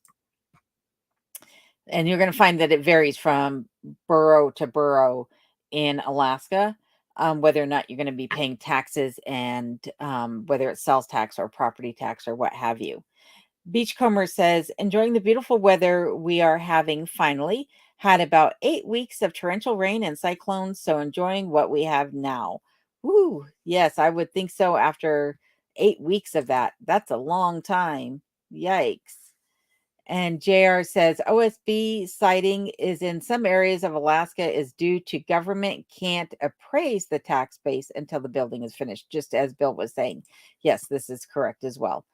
And you're going to find that it varies from borough to borough in Alaska, whether or not you're going to be paying taxes and whether it's sales tax or property tax or what have you. Beachcomber says, enjoying the beautiful weather we are having finally. Had about 8 weeks of torrential rain and cyclones, so enjoying what we have now. Woo, yes, I would think so after 8 weeks of that. That's a long time. Yikes. And JR says OSB siting is in some areas of Alaska is due to government can't appraise the tax base until the building is finished, just as Bill was saying. Yes, this is correct as well.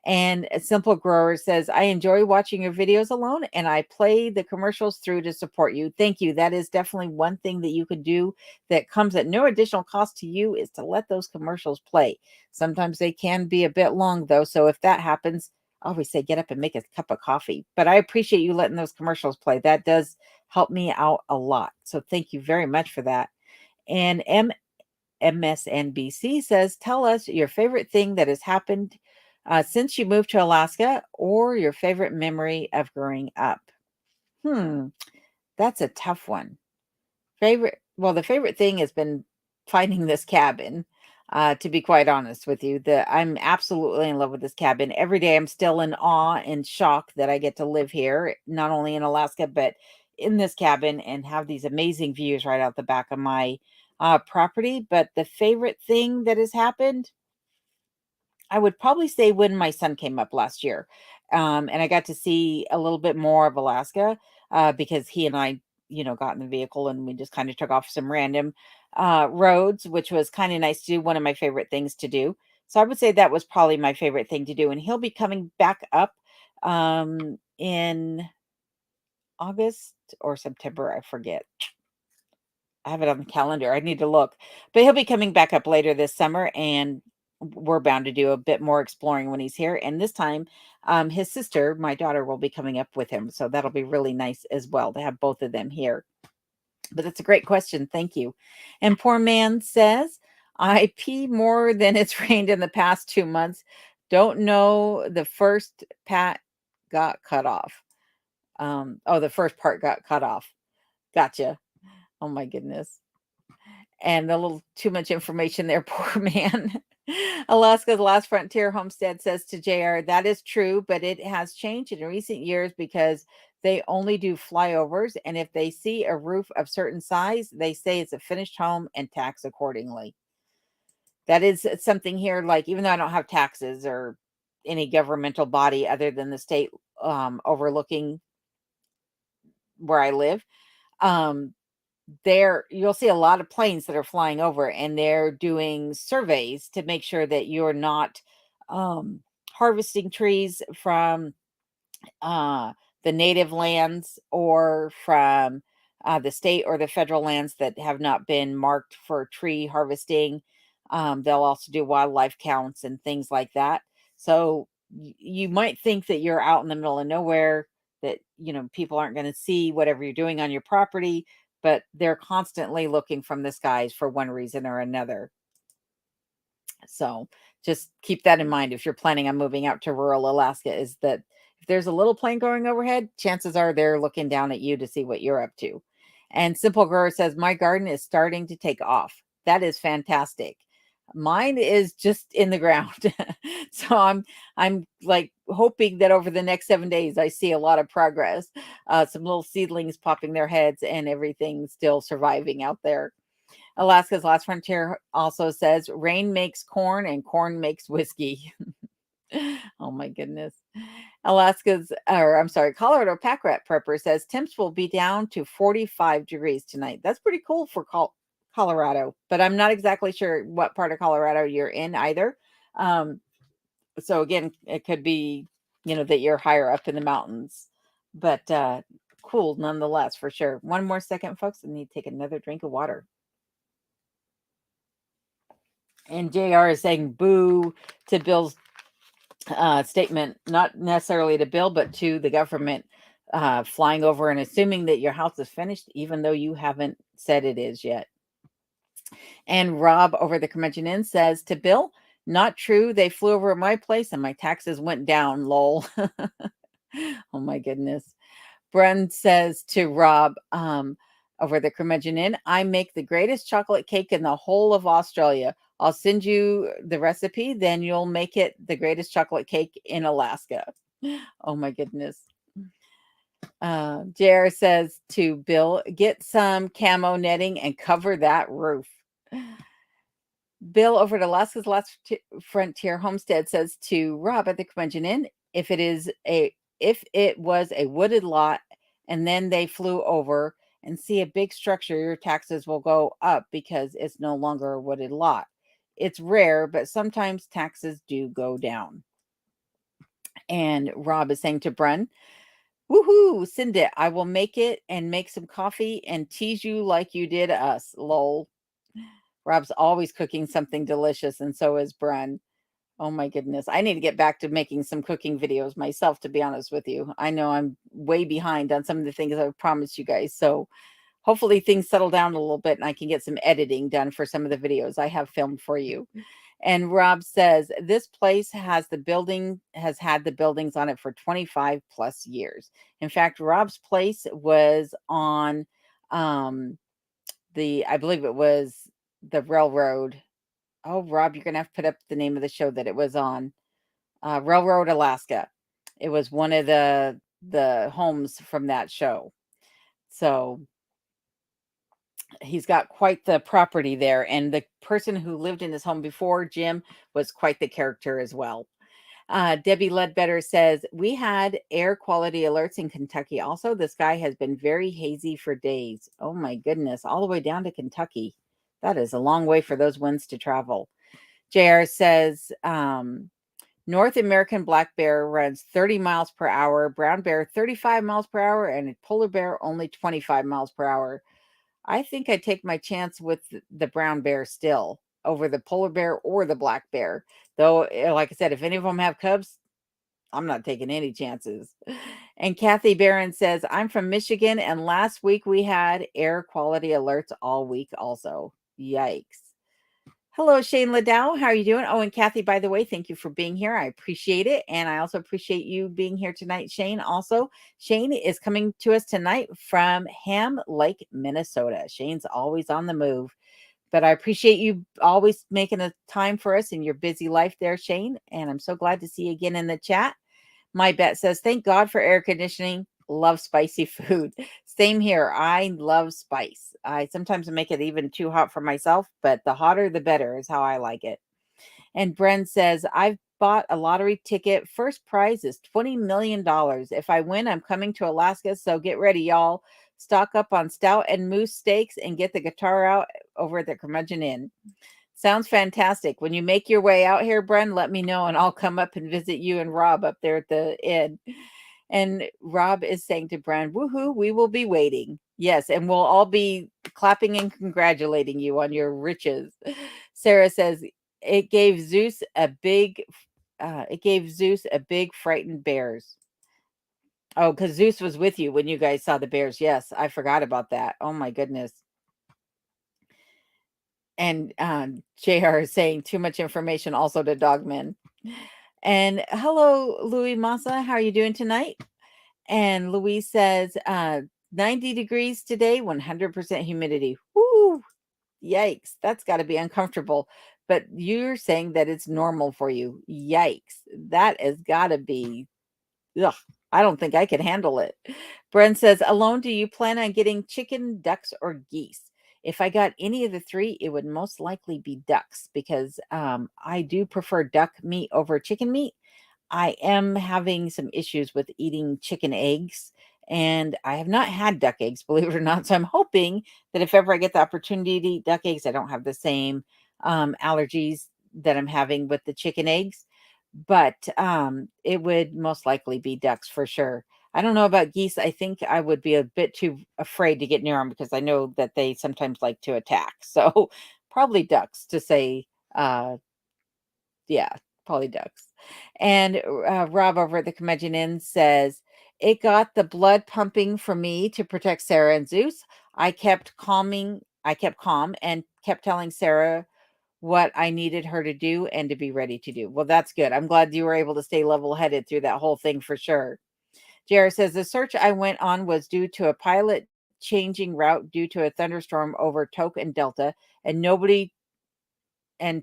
And a Simple Grower says, I enjoy watching your videos alone and I play the commercials through to support you. Thank you. That is definitely one thing that you could do that comes at no additional cost to you is to let those commercials play. Sometimes they can be a bit long though. So if that happens, I always say get up and make a cup of coffee. But I appreciate you letting those commercials play. That does help me out a lot. So thank you very much for that. And MSNBC says, tell us your favorite thing that has happened since you moved to Alaska or your favorite memory of growing up. That's a tough one. The favorite thing has been finding this cabin. To be quite honest with you, I'm absolutely in love with this cabin. Every day I'm still in awe and shock that I get to live here, not only in Alaska, but in this cabin and have these amazing views right out the back of my property. But the favorite thing that has happened, I would probably say when my son came up last year, and I got to see a little bit more of Alaska because he and I, got in the vehicle and we just kind of took off some random roads, which was kind of nice to do. One of my favorite things to do. So I would say that was probably my favorite thing to do. And he'll be coming back up in August or September. I forget. I have it on the calendar. I need to look. But he'll be coming back up later this summer, and we're bound to do a bit more exploring when he's here. And this time, his sister, my daughter, will be coming up with him. So that'll be really nice as well to have both of them here. But that's a great question. Thank you. And poor man says, I pee more than it's rained in the past 2 months. Don't know the first pat got cut off. The first part got cut off. Gotcha. Oh my goodness. And a little too much information there, poor man. Alaska's Last Frontier Homestead says to JR, that is true, but it has changed in recent years because they only do flyovers. And if they see a roof of certain size, they say it's a finished home and tax accordingly. That is something here, like, even though I don't have taxes or any governmental body other than the state overlooking where I live, there you'll see a lot of planes that are flying over, and they're doing surveys to make sure that you're not harvesting trees from uh, the native lands or from the state or the federal lands that have not been marked for tree harvesting. They'll also do wildlife counts and things like that. So you might think that you're out in the middle of nowhere, that people aren't going to see whatever you're doing on your property, but they're constantly looking from the skies for one reason or another. So just keep that in mind if you're planning on moving out to rural Alaska, is that if there's a little plane going overhead, chances are they're looking down at you to see what you're up to. And Simple Grower says, my garden is starting to take off. That is fantastic. Mine is just in the ground. So I'm like hoping that over the next 7 days I see a lot of progress. Some little seedlings popping their heads and everything still surviving out there. Alaska's Last Frontier also says, rain makes corn and corn makes whiskey. Oh my goodness. Colorado Pack Rat Prepper says temps will be down to 45 degrees tonight. That's pretty cool for Colorado, but I'm not exactly sure what part of Colorado you're in either. So again, it could be, that you're higher up in the mountains, but cool nonetheless, for sure. One more second, folks. I need to take another drink of water. And JR is saying boo to Bill's statement, not necessarily to Bill, but to the government flying over and assuming that your house is finished, even though you haven't said it is yet. And Rob over the Curmudgeon Inn says to Bill, not true. They flew over my place and my taxes went down, lol. Oh my goodness. Brun says to Rob over the Curmudgeon Inn, I make the greatest chocolate cake in the whole of Australia. I'll send you the recipe, then you'll make it the greatest chocolate cake in Alaska. Oh my goodness. JR says to Bill, get some camo netting and cover that roof. Bill over at Alaska's Last Frontier Homestead says to Rob at the Curmudgeon Inn, if it was a wooded lot and then they flew over and see a big structure, your taxes will go up because it's no longer a wooded lot. It's rare, but sometimes taxes do go down. And Rob is saying to Brun, woohoo, send it. I will make it and make some coffee and tease you like you did us. Lol. Rob's always cooking something delicious, and so is Brun. Oh my goodness. I need to get back to making some cooking videos myself, to be honest with you. I know I'm way behind on some of the things I've promised you guys. So hopefully things settle down a little bit and I can get some editing done for some of the videos I have filmed for you. And Rob says this place has had the buildings on it for 25 plus years. In fact, Rob's place was on I believe it was the railroad. Oh, Rob, you're gonna have to put up the name of the show that it was on. Railroad Alaska. It was one of the homes from that show. So he's got quite the property there, and the person who lived in his home before Jim was quite the character as well. Debbie Ledbetter says, we had air quality alerts in Kentucky. Also, the sky has been very hazy for days. Oh my goodness, all the way down to Kentucky. That is a long way for those winds to travel. JR says, North American black bear runs 30 miles per hour, brown bear 35 miles per hour, and a polar bear only 25 miles per hour. I think I'd take my chance with the brown bear still over the polar bear or the black bear. Though, like I said, if any of them have cubs, I'm not taking any chances. And Kathy Barron says, I'm from Michigan, and last week we had air quality alerts all week also. Yikes. Hello, Shane Ladow. How are you doing? Oh, and Kathy, by the way, thank you for being here. I appreciate it. And I also appreciate you being here tonight, Shane. Also, Shane is coming to us tonight from Ham Lake, Minnesota. Shane's always on the move. But I appreciate you always making a time for us in your busy life there, Shane. And I'm so glad to see you again in the chat. My Bet says, thank God for air conditioning. Love spicy food. Same here. I love spice. I sometimes make it even too hot for myself, but the hotter, the better is how I like it. And Bren says, I've bought a lottery ticket. First prize is $20 million. If I win, I'm coming to Alaska. So get ready, y'all. Stock up on stout and moose steaks and get the guitar out over at the Curmudgeon Inn. Sounds fantastic. When you make your way out here, Bren, let me know and I'll come up and visit you and Rob up there at the inn. And Rob is saying to Bren, woohoo, we will be waiting. Yes, and we'll all be clapping and congratulating you on your riches. Sarah says it gave Zeus a big frightened bears. Oh, because Zeus was with you when you guys saw the bears. Yes, I forgot about that. Oh my goodness. And JR is saying too much information also to Dogman. And hello, Louis Massa. How are you doing tonight? And Louise says 90 degrees today, 100% humidity. Woo! Yikes. That's got to be uncomfortable. But you're saying that it's normal for you. Yikes. That has got to be. Ugh, I don't think I can handle it. Bren says, alone, do you plan on getting chicken, ducks, or geese? If I got any of the three, it would most likely be ducks because I do prefer duck meat over chicken meat. I am having some issues with eating chicken eggs, and I have not had duck eggs, believe it or not. So I'm hoping that if ever I get the opportunity to eat duck eggs, I don't have the same allergies that I'm having with the chicken eggs. But it would most likely be ducks for sure. I don't know about geese. I think I would be a bit too afraid to get near them because I know that they sometimes like to attack. So probably ducks to say, yeah, probably ducks. And Rob over at the Curmudgeon Inn says, it got the blood pumping for me to protect Sarah and Zeus. I kept calm and kept telling Sarah what I needed her to do and to be ready to do. Well, that's good. I'm glad you were able to stay level headed through that whole thing for sure. Jared says the search I went on was due to a pilot changing route due to a thunderstorm over Tok and Delta, and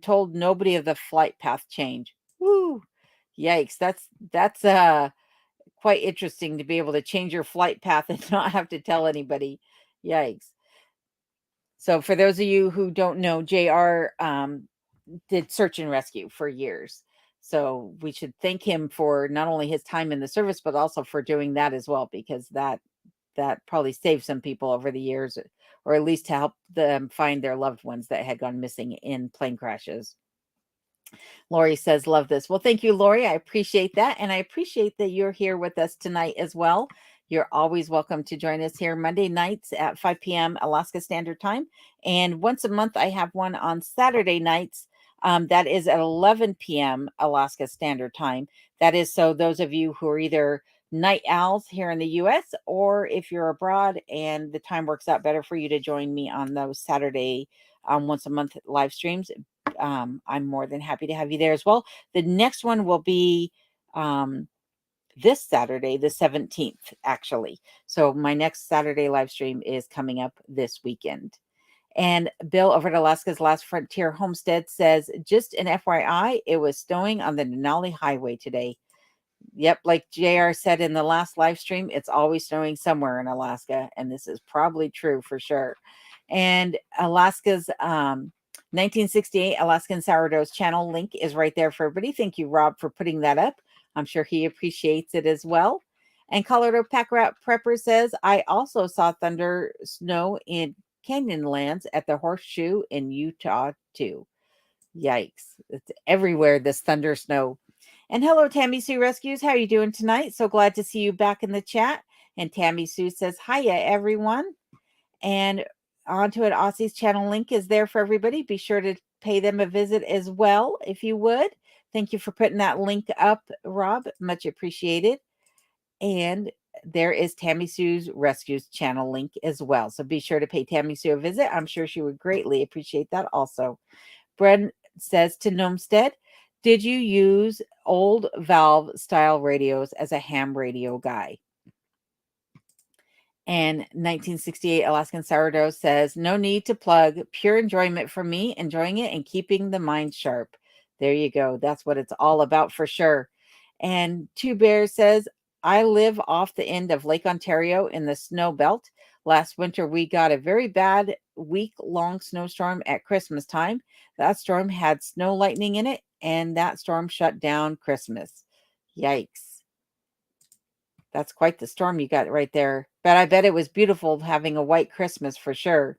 told nobody of the flight path change. Woo! Yikes. That's quite interesting to be able to change your flight path and not have to tell anybody. Yikes. So for those of you who don't know, JR did search and rescue for years. So we should thank him for not only his time in the service, but also for doing that as well, because that probably saved some people over the years, or at least to help them find their loved ones that had gone missing in plane crashes. Lori says, love this. Well, thank you, Lori. I appreciate that. And I appreciate that you're here with us tonight as well. You're always welcome to join us here Monday nights at 5 p.m. Alaska Standard Time. And once a month, I have one on Saturday nights That is at 11 p.m. Alaska Standard Time. That is so those of you who are either night owls here in the US, or if you're abroad and the time works out better for you to join me on those Saturday once a month live streams, I'm more than happy to have you there as well. The next one will be this Saturday, the 17th, actually. So my next Saturday live stream is coming up this weekend. And Bill over at Alaska's Last Frontier Homestead says, just an FYI, it was snowing on the Denali Highway today. Yep, like JR said in the last live stream, it's always snowing somewhere in Alaska, and this is probably true for sure. And Alaska's 1968 Alaskan Sourdough's channel link is right there for everybody. Thank you, Rob, for putting that up. I'm sure he appreciates it as well. And Colorado Pack Rat Prepper says, I also saw thunder snow in Canyonlands at the Horseshoe in Utah too. Yikes. It's everywhere, this thunder snow. And hello, Tammy Sue Rescues. How are you doing tonight? So glad to see you back in the chat. And Tammy Sue says, hiya, everyone. And onto it, Aussie's channel link is there for everybody. Be sure to pay them a visit as well, if you would. Thank you for putting that link up, Rob. Much appreciated. And there is Tammy Sue's Rescues channel link as well. So be sure to pay Tammy Sue a visit. I'm sure she would greatly appreciate that also. Brent says to Gnomestead, did you use old valve style radios as a ham radio guy? And 1968 Alaskan Sourdough says, no need to plug, pure enjoyment for me, enjoying it and keeping the mind sharp. There you go. That's what it's all about for sure. And Two Bears says, I live off the end of Lake Ontario in the snow belt. Last winter, we got a very bad week-long snowstorm at Christmas time. That storm had snow lightning in it, and that storm shut down Christmas. Yikes. That's quite the storm you got right there. But I bet it was beautiful having a white Christmas for sure.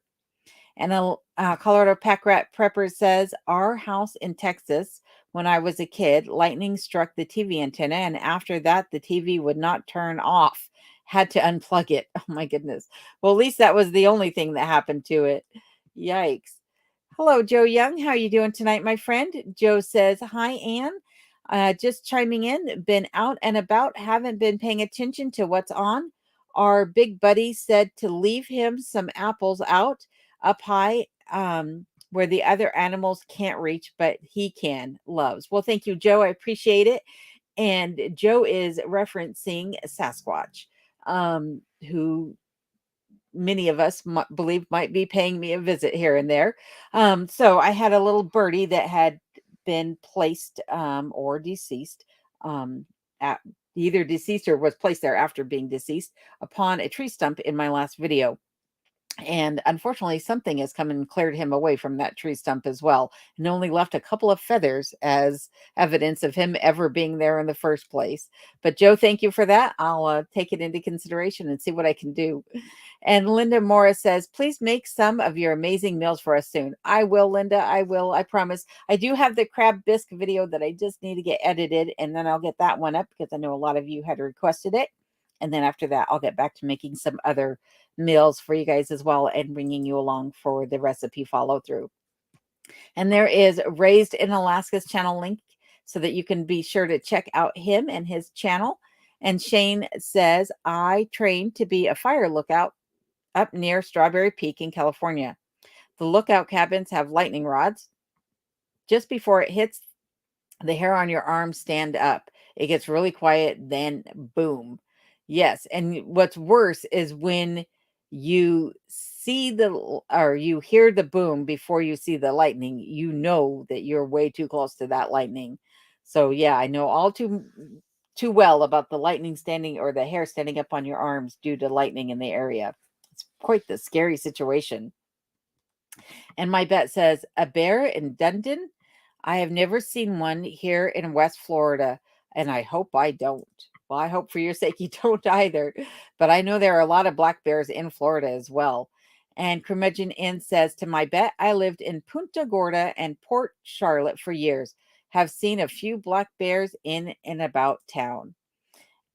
And a Colorado Pack Rat Prepper says, our house in Texas, when I was a kid, lightning struck the TV antenna. And after that, the TV would not turn off. Had to unplug it. Oh, my goodness. Well, at least that was the only thing that happened to it. Yikes. Hello, Joe Young. How are you doing tonight, my friend? Joe says, hi, Ann. Just chiming in, been out and about, haven't been paying attention to what's on. Our big buddy said to leave him some apples out up high where the other animals can't reach, but he can. Loves. Well, thank you, Joe. I appreciate it. And Joe is referencing Sasquatch, who many of us believe might be paying me a visit here and there. So I had a little birdie that had been placed or deceased at either deceased or was placed there after being deceased upon a tree stump in my last video. And unfortunately, something has come and cleared him away from that tree stump as well, and only left a couple of feathers as evidence of him ever being there in the first place. But Joe, thank you for that. I'll take it into consideration and see what I can do. And Linda Morris says, please make some of your amazing meals for us soon. I will, Linda. I will. I promise. I do have the crab bisque video that I just need to get edited, and then I'll get that one up because I know a lot of you had requested it. And then after that, I'll get back to making some other meals for you guys as well and bringing you along for the recipe follow through. And there is Raised in Alaska's channel link so that you can be sure to check out him and his channel. And Shane says, I trained to be a fire lookout up near Strawberry Peak in California. The lookout cabins have lightning rods. Just before it hits, the hair on your arm stand up. It gets really quiet, then boom. Yes, and what's worse is when you see or you hear the boom before you see the lightning, you know that you're way too close to that lightning. So yeah, I know all too well about the lightning standing or the hair standing up on your arms due to lightning in the area. It's quite the scary situation. And my bet says a bear in Dunedin. I have never seen one here in West Florida, and I hope I don't. Well, I hope for your sake you don't either. But I know there are a lot of black bears in Florida as well. And Curmudgeon Inn says, to my bet, I lived in Punta Gorda and Port Charlotte for years. Have seen a few black bears in and about town.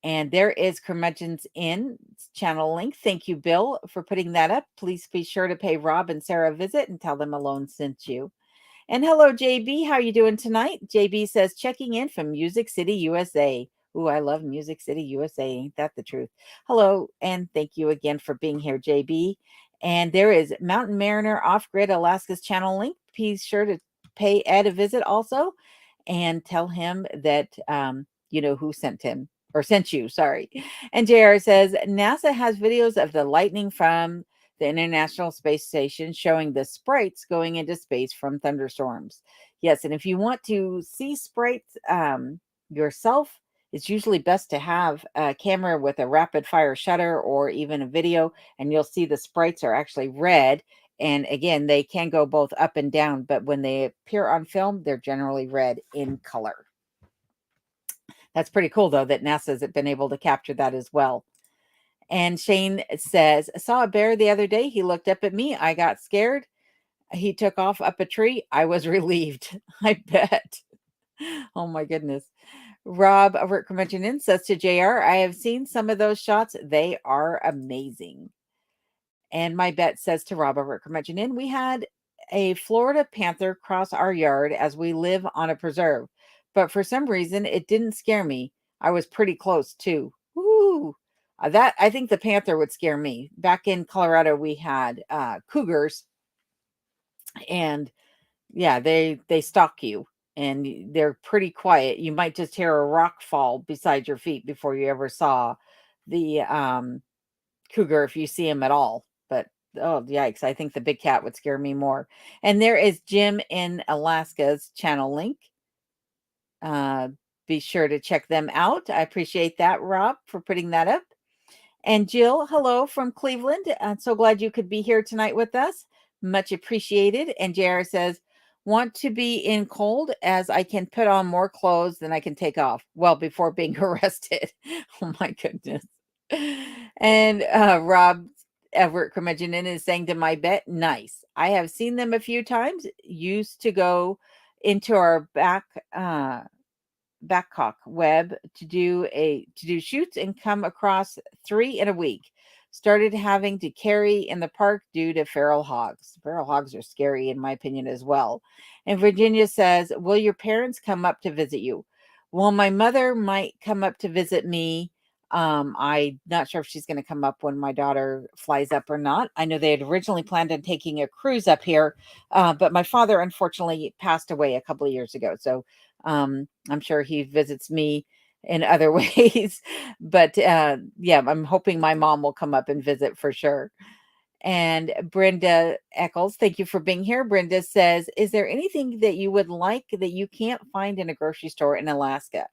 And there is Curmudgeon's Inn channel link. Thank you, Bill, for putting that up. Please be sure to pay Rob and Sarah a visit and tell them Alone sent you. And hello, JB. How you doing tonight? JB says, checking in from Music City, USA. Ooh, I love Music City, USA. Ain't that the truth? Hello, and thank you again for being here, JB. And there is Mountain Mariner Off Grid Alaska's channel link. Be sure to pay Ed a visit also and tell him that you know who sent him or sent you. Sorry. And JR says, NASA has videos of the lightning from the International Space Station showing the sprites going into space from thunderstorms. Yes, and if you want to see sprites yourself, it's usually best to have a camera with a rapid fire shutter or even a video, and you'll see the sprites are actually red. And again, they can go both up and down, but when they appear on film, they're generally red in color. That's pretty cool, though, that NASA's been able to capture that as well. And Shane says, I saw a bear the other day. He looked up at me. I got scared. He took off up a tree. I was relieved. I bet. Oh my goodness. Rob over at Convention Inn says to JR, I have seen some of those shots. They are amazing. And my bet says to Rob over at Convention Inn, we had a Florida panther cross our yard as we live on a preserve. But for some reason, it didn't scare me. I was pretty close too. Woo! That I think the panther would scare me. Back in Colorado, we had cougars, and yeah, they stalk you, and they're pretty quiet. You might just hear a rock fall beside your feet before you ever saw the cougar, if you see him at all. But oh yikes, I think the big cat would scare me more. And there is Jim in Alaska's channel link. Be sure to check them out. I appreciate that, Rob, for putting that up. And Jill, hello from Cleveland. I'm so glad you could be here tonight with us. Much appreciated. And JR says, want to be in cold as I can put on more clothes than I can take off. Well, before being arrested. Oh my goodness. And Rob Everett Curmudgeon is saying to my bet, nice. I have seen them a few times. Used to go into our Backcock web to do shoots and come across 3 in a week. Started having to carry in the park due to feral hogs. Feral hogs are scary in my opinion as well. And Virginia says, will your parents come up to visit you? Well, my mother might come up to visit me. I'm not sure if she's going to come up when my daughter flies up or not. I know they had originally planned on taking a cruise up here, but my father unfortunately passed away a couple of years ago. So I'm sure he visits me in other ways, but yeah, I'm hoping my mom will come up and visit for sure. And Brenda Eccles, thank you for being here. Brenda says, is there anything that you would like that you can't find in a grocery store in Alaska?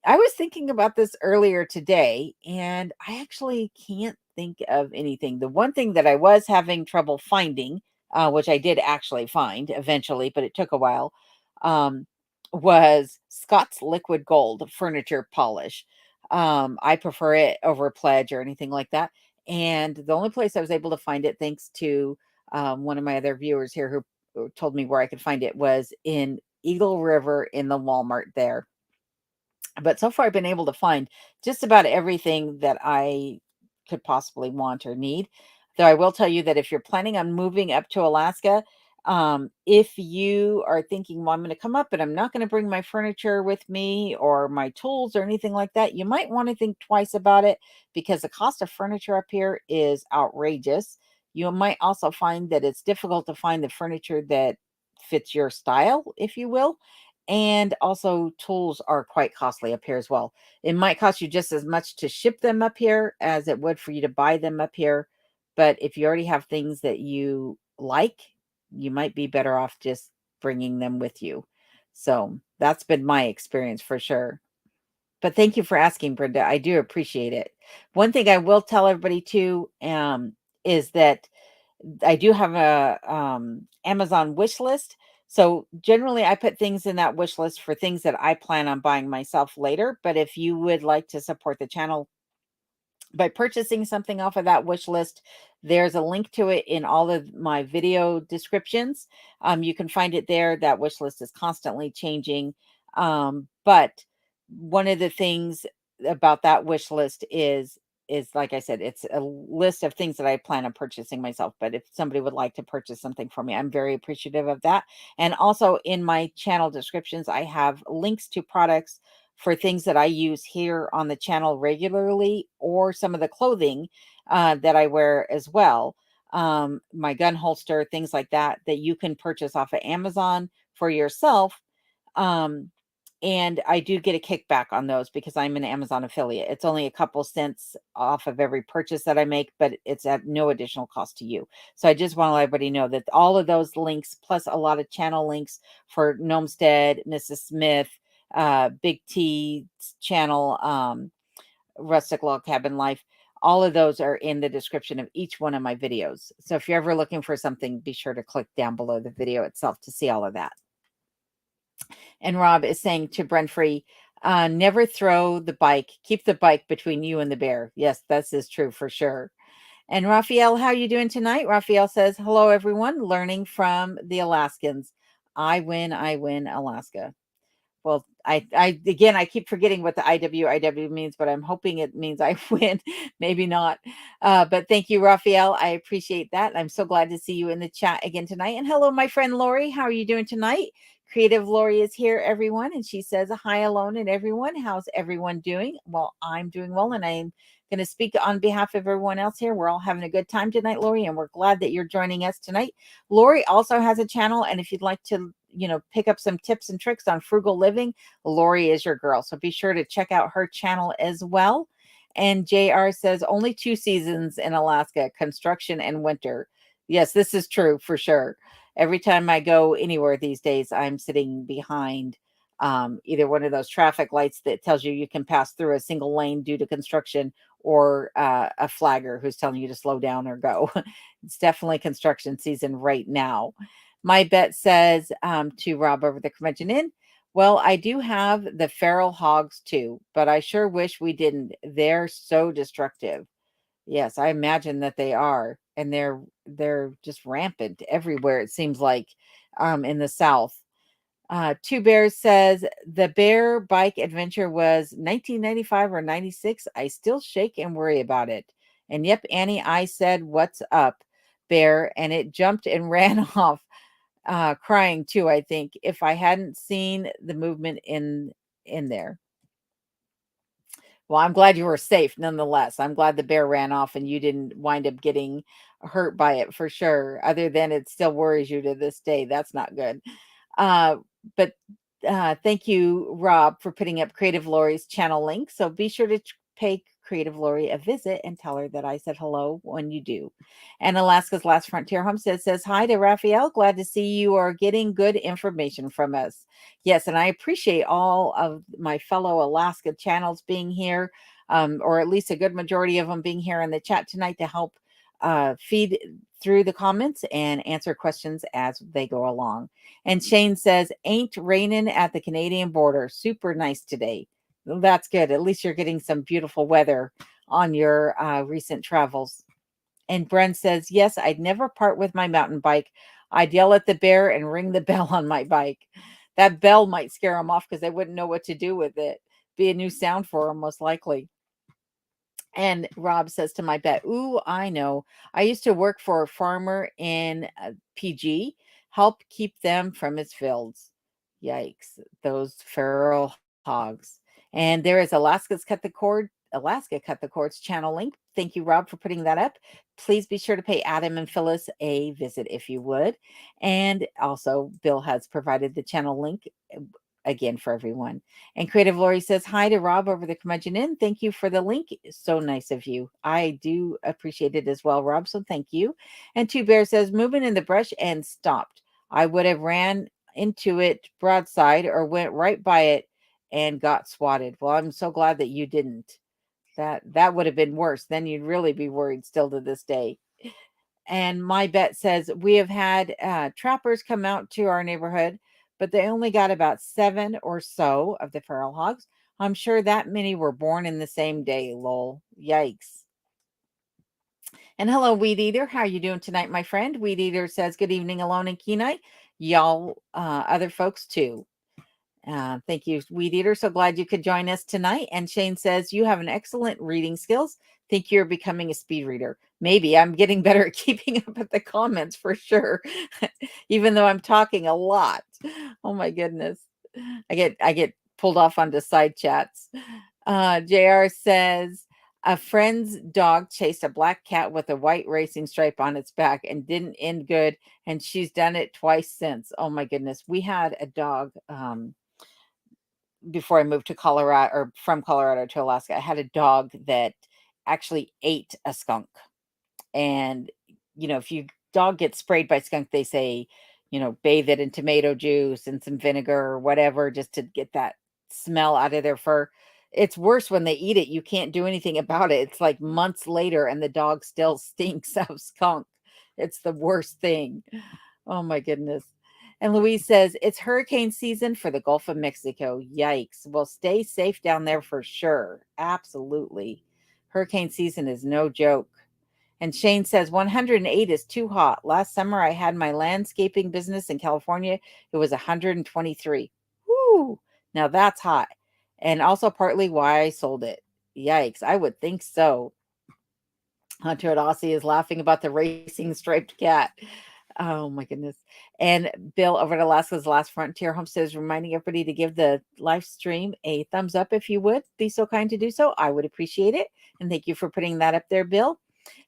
I was thinking about this earlier today, and I actually can't think of anything. The one thing that I was having trouble finding, which I did actually find eventually, but it took a while, um, was Scott's Liquid Gold furniture polish. I prefer it over Pledge or anything like that. And the only place I was able to find it, thanks to one of my other viewers here who told me where I could find it, was in Eagle River in the Walmart there. But so far, I've been able to find just about everything that I could possibly want or need. Though I will tell you that if you're planning on moving up to Alaska, if you are thinking, well, I'm going to come up and I'm not going to bring my furniture with me or my tools or anything like that, you might want to think twice about it because the cost of furniture up here is outrageous. You might also find that it's difficult to find the furniture that fits your style, if you will. And also, tools are quite costly up here as well. It might cost you just as much to ship them up here as it would for you to buy them up here. But if you already have things that you like, you might be better off just bringing them with you. So that's been my experience for sure. But thank you for asking, Brenda. I do appreciate it. One thing I will tell everybody too is that I do have a Amazon wish list. So generally I put things in that wish list for things that I plan on buying myself later. But if you would like to support the channel by purchasing something off of that wish list, there's a link to it in all of my video descriptions. You can find it there. That wish list is constantly changing. But one of the things about that wish list is is, like I said, it's a list of things that I plan on purchasing myself. But if somebody would like to purchase something for me, I'm very appreciative of that. And also in my channel descriptions, I have links to products for things that I use here on the channel regularly, or some of the clothing that I wear as well. My gun holster, things like that, that you can purchase off of Amazon for yourself. Um, and I do get a kickback on those because I'm an Amazon affiliate. It's only a couple cents off of every purchase that I make, but it's at no additional cost to you. So I just want to let everybody know that all of those links, plus a lot of channel links for Gnomestead, Mrs. Smith, Big T's channel, Rustic Log Cabin Life, all of those are in the description of each one of my videos. So if you're ever looking for something, be sure to click down below the video itself to see all of that. And Rob is saying to Brentfree, never throw the bike. Keep the bike between you and the bear. Yes, this is true for sure. And Raphael, how are you doing tonight? Raphael says, hello, everyone. Learning from the Alaskans. I win, Alaska. Well, I again, I keep forgetting what the IWIW means, but I'm hoping it means I win. Maybe not. But thank you, Raphael. I appreciate that. I'm so glad to see you in the chat again tonight. And hello, my friend Lori. How are you doing tonight? Creative Lori is here, everyone. And she says, hi, Alone, and everyone. How's everyone doing? Well, I'm doing well, and I'm going to speak on behalf of everyone else here. We're all having a good time tonight, Lori, and we're glad that you're joining us tonight. Lori also has a channel, and if you'd like to, pick up some tips and tricks on frugal living, Lori is your girl. So be sure to check out her channel as well. And JR says only 2 seasons in Alaska, construction and winter. Yes, this is true for sure. Every time I go anywhere these days, I'm sitting behind either one of those traffic lights that tells you can pass through a single lane due to construction, or a flagger who's telling you to slow down or go. It's definitely construction season right now. My bet says to Rob over the Convention Inn, well, I do have the feral hogs too, but I sure wish we didn't. They're so destructive. Yes, I imagine that they are, and they're just rampant everywhere. It seems like in the South. Two Bears says the bear bike adventure was 1995 or 96. I still shake and worry about it. And yep, Annie, I said, "What's up, bear?" And it jumped and ran off, crying too. I think if I hadn't seen the movement in there. Well, I'm glad you were safe nonetheless. I'm glad the bear ran off and you didn't wind up getting hurt by it for sure. Other than it still worries you to this day. That's not good. Uh, but thank you, Rob, for putting up Creative Lori's channel link. So be sure to pay Creative Lori a visit and tell her that I said hello when you do. And Alaska's Last Frontier Homestead says, hi to Raphael. Glad to see you are getting good information from us. Yes, and I appreciate all of my fellow Alaska channels being here, or at least a good majority of them being here in the chat tonight to help feed through the comments and answer questions as they go along. And Shane says, ain't raining at the Canadian border. Super nice today. Well, that's good. At least you're getting some beautiful weather on your recent travels. And Brent says, yes, I'd never part with my mountain bike. I'd yell at the bear and ring the bell on my bike. That bell might scare them off because they wouldn't know what to do with it. Be a new sound for them, most likely. And Rob says to my bet, ooh, I know. I used to work for a farmer in PG, help keep them from his fields. Yikes, those feral hogs. And there is Alaska Cut the Cord's channel link. Thank you, Rob, for putting that up. Please be sure to pay Adam and Phyllis a visit if you would. And also, Bill has provided the channel link again for everyone. And Creative Lori says, hi to Rob over the Curmudgeon Inn. Thank you for the link. So nice of you. I do appreciate it as well, Rob. So thank you. And Two Bear says, moving in the brush and stopped. I would have ran into it broadside or went right by it and got swatted. Well, I'm so glad that you didn't. That would have been worse. Then you'd really be worried still to this day. And my bet says we have had trappers come out to our neighborhood, but they only got about 7 or so of the feral hogs. I'm sure that many were born in the same day. Lol. Yikes. And hello, Weed Eater. How are you doing tonight, my friend? Weed Eater says, good evening, Alone and Kenai. Y'all, other folks too. Thank you, Weed Eater. So glad you could join us tonight. And Shane says, you have an excellent reading skills. Think you're becoming a speed reader. Maybe I'm getting better at keeping up with the comments for sure, even though I'm talking a lot. Oh my goodness. I get pulled off onto side chats. JR says a friend's dog chased a black cat with a white racing stripe on its back and didn't end good. And she's done it twice since. Oh my goodness. We had a dog before I moved to Colorado, or from Colorado to Alaska. I had a dog that actually ate a skunk. And, if your dog gets sprayed by skunk, they say, bathe it in tomato juice and some vinegar or whatever just to get that smell out of their fur. It's worse when they eat it. You can't do anything about it. It's like months later and the dog still stinks of skunk. It's the worst thing. Oh my goodness. And Louise says, it's hurricane season for the Gulf of Mexico. Yikes. Well, stay safe down there for sure. Absolutely. Hurricane season is no joke. And Shane says 108 is too hot. Last summer, I had my landscaping business in California. It was 123. Whoo! Now that's hot. And also partly why I sold it. Yikes. I would think so. Hunter at Aussie is laughing about the racing striped cat. Oh my goodness. And Bill over at Alaska's Last Frontier Homestead is reminding everybody to give the live stream a thumbs up if you would be so kind to do so. I would appreciate it. And thank you for putting that up there, Bill.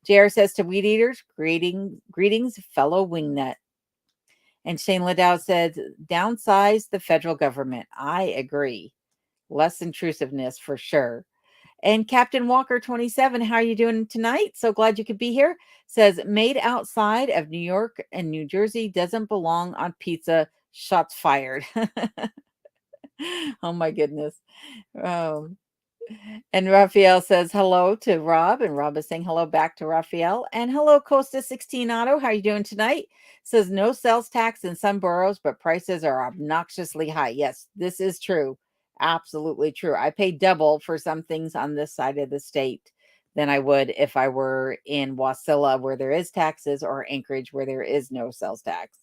JR says to weed eaters, greetings, fellow wingnut. And Shane Ladow says, downsize the federal government. I agree. Less intrusiveness for sure. And Captain Walker 27, how are you doing tonight? So glad you could be here. Says, made outside of New York and New Jersey doesn't belong on pizza. Shots fired. Oh my goodness. Oh. And Raphael says hello to Rob, and Rob is saying hello back to Raphael. And hello, Costa 16 Auto. How are you doing tonight? Says no sales tax in some boroughs, but prices are obnoxiously high. Yes, this is true. Absolutely true. I pay double for some things on this side of the state than I would if I were in Wasilla, where there is taxes, or Anchorage, where there is no sales tax.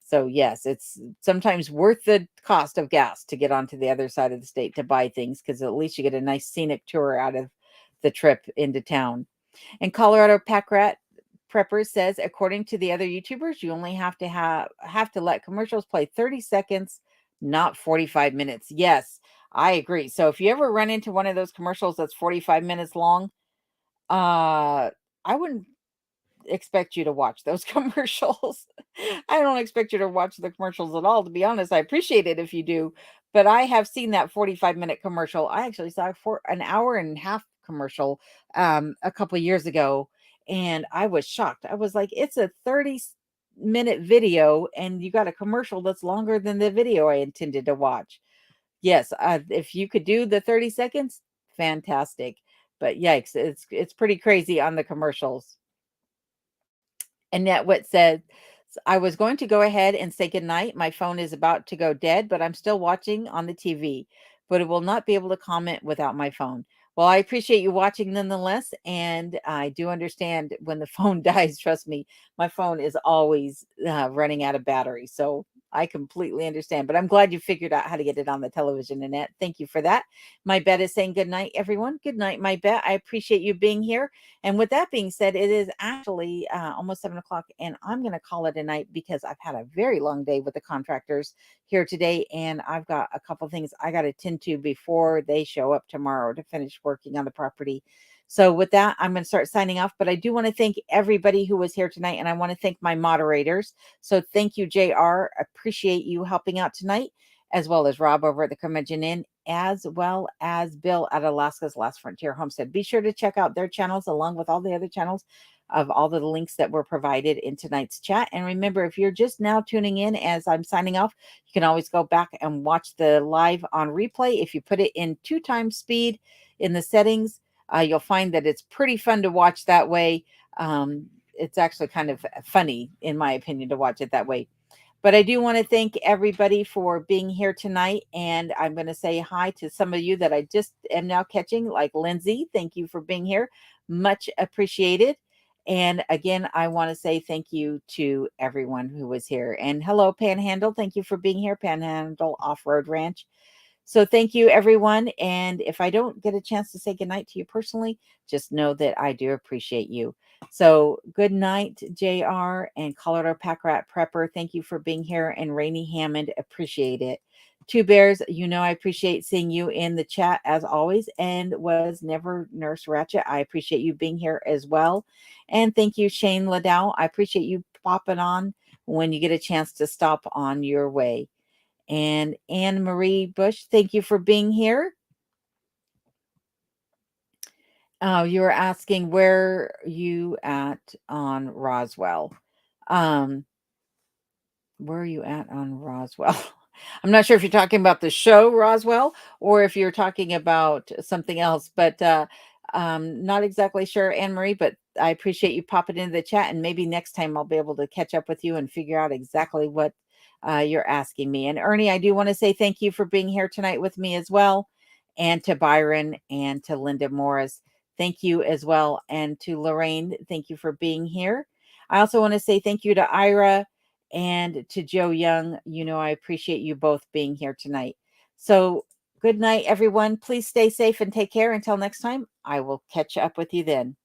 So yes, it's sometimes worth the cost of gas to get onto the other side of the state to buy things, because at least you get a nice scenic tour out of the trip into town. And Colorado Pack Rat Prepper says, according to the other YouTubers, you only have to let commercials play 30 seconds, not 45 minutes. Yes, I agree. So if you ever run into one of those commercials that's 45 minutes long, I wouldn't expect you to watch those commercials. I don't expect you to watch the commercials at all, to be honest. I appreciate it if you do, but I have seen that 45-minute commercial. I actually saw for an hour and a half commercial a couple of years ago, and I was shocked. I was like, it's a 30-minute video and you got a commercial that's longer than the video I intended to watch. Yes, if you could do the 30 seconds, fantastic. But yikes, it's pretty crazy on the commercials. Annette Witt said, I was going to go ahead and say goodnight. My phone is about to go dead, but I'm still watching on the TV, but it will not be able to comment without my phone. Well, I appreciate you watching nonetheless. And I do understand when the phone dies. Trust me, my phone is always running out of battery. So I completely understand, but I'm glad you figured out how to get it on the television, Annette. Thank you for that. My bet is saying good night, everyone. Good night, my bet. I appreciate you being here. And with that being said, it is actually almost 7 o'clock, and I'm going to call it a night because I've had a very long day with the contractors here today, and I've got a couple things I got to tend to before they show up tomorrow to finish working on the property. So with that, I'm going to start signing off, but I do want to thank everybody who was here tonight, and I want to thank my moderators. So thank you, JR. Appreciate you helping out tonight, as well as Rob over at the Curmudgeon Inn, as well as Bill at Alaska's Last Frontier Homestead. Be sure to check out their channels along with all the other channels of all the links that were provided in tonight's chat. And remember, if you're just now tuning in as I'm signing off, you can always go back and watch the live on replay. If you put it in 2x speed in the settings, you'll find that it's pretty fun to watch that way. It's actually kind of funny, in my opinion, to watch it that way. But I do want to thank everybody for being here tonight. And I'm going to say hi to some of you that I just am now catching, like Lindsay. Thank you for being here. Much appreciated. And again, I want to say thank you to everyone who was here. And hello, Panhandle. Thank you for being here, Panhandle Off-Road Ranch. So thank you, everyone. And if I don't get a chance to say goodnight to you personally, just know that I do appreciate you. So good night, JR and Colorado Pack Rat Prepper. Thank you for being here. And Rainey Hammond, appreciate it. Two Bears, I appreciate seeing you in the chat as always. And was never Nurse Ratchet. I appreciate you being here as well. And thank you, Shane Ladow. I appreciate you popping on when you get a chance to stop on your way. And Anne Marie Bush, thank you for being here. You were asking where you at on Roswell. Where are you at on Roswell? I'm not sure if you're talking about the show Roswell or if you're talking about something else, but not exactly sure, Anne Marie, but I appreciate you popping into the chat, and maybe next time I'll be able to catch up with you and figure out exactly what you're asking me. And Ernie, I do want to say thank you for being here tonight with me as well, and to Byron and to Linda Morris. Thank you as well. And to Lorraine, thank you for being here. I also want to say thank you to Ira and to Joe Young. I appreciate you both being here tonight. So good night, everyone. Please stay safe and take care. Until next time, I will catch up with you then.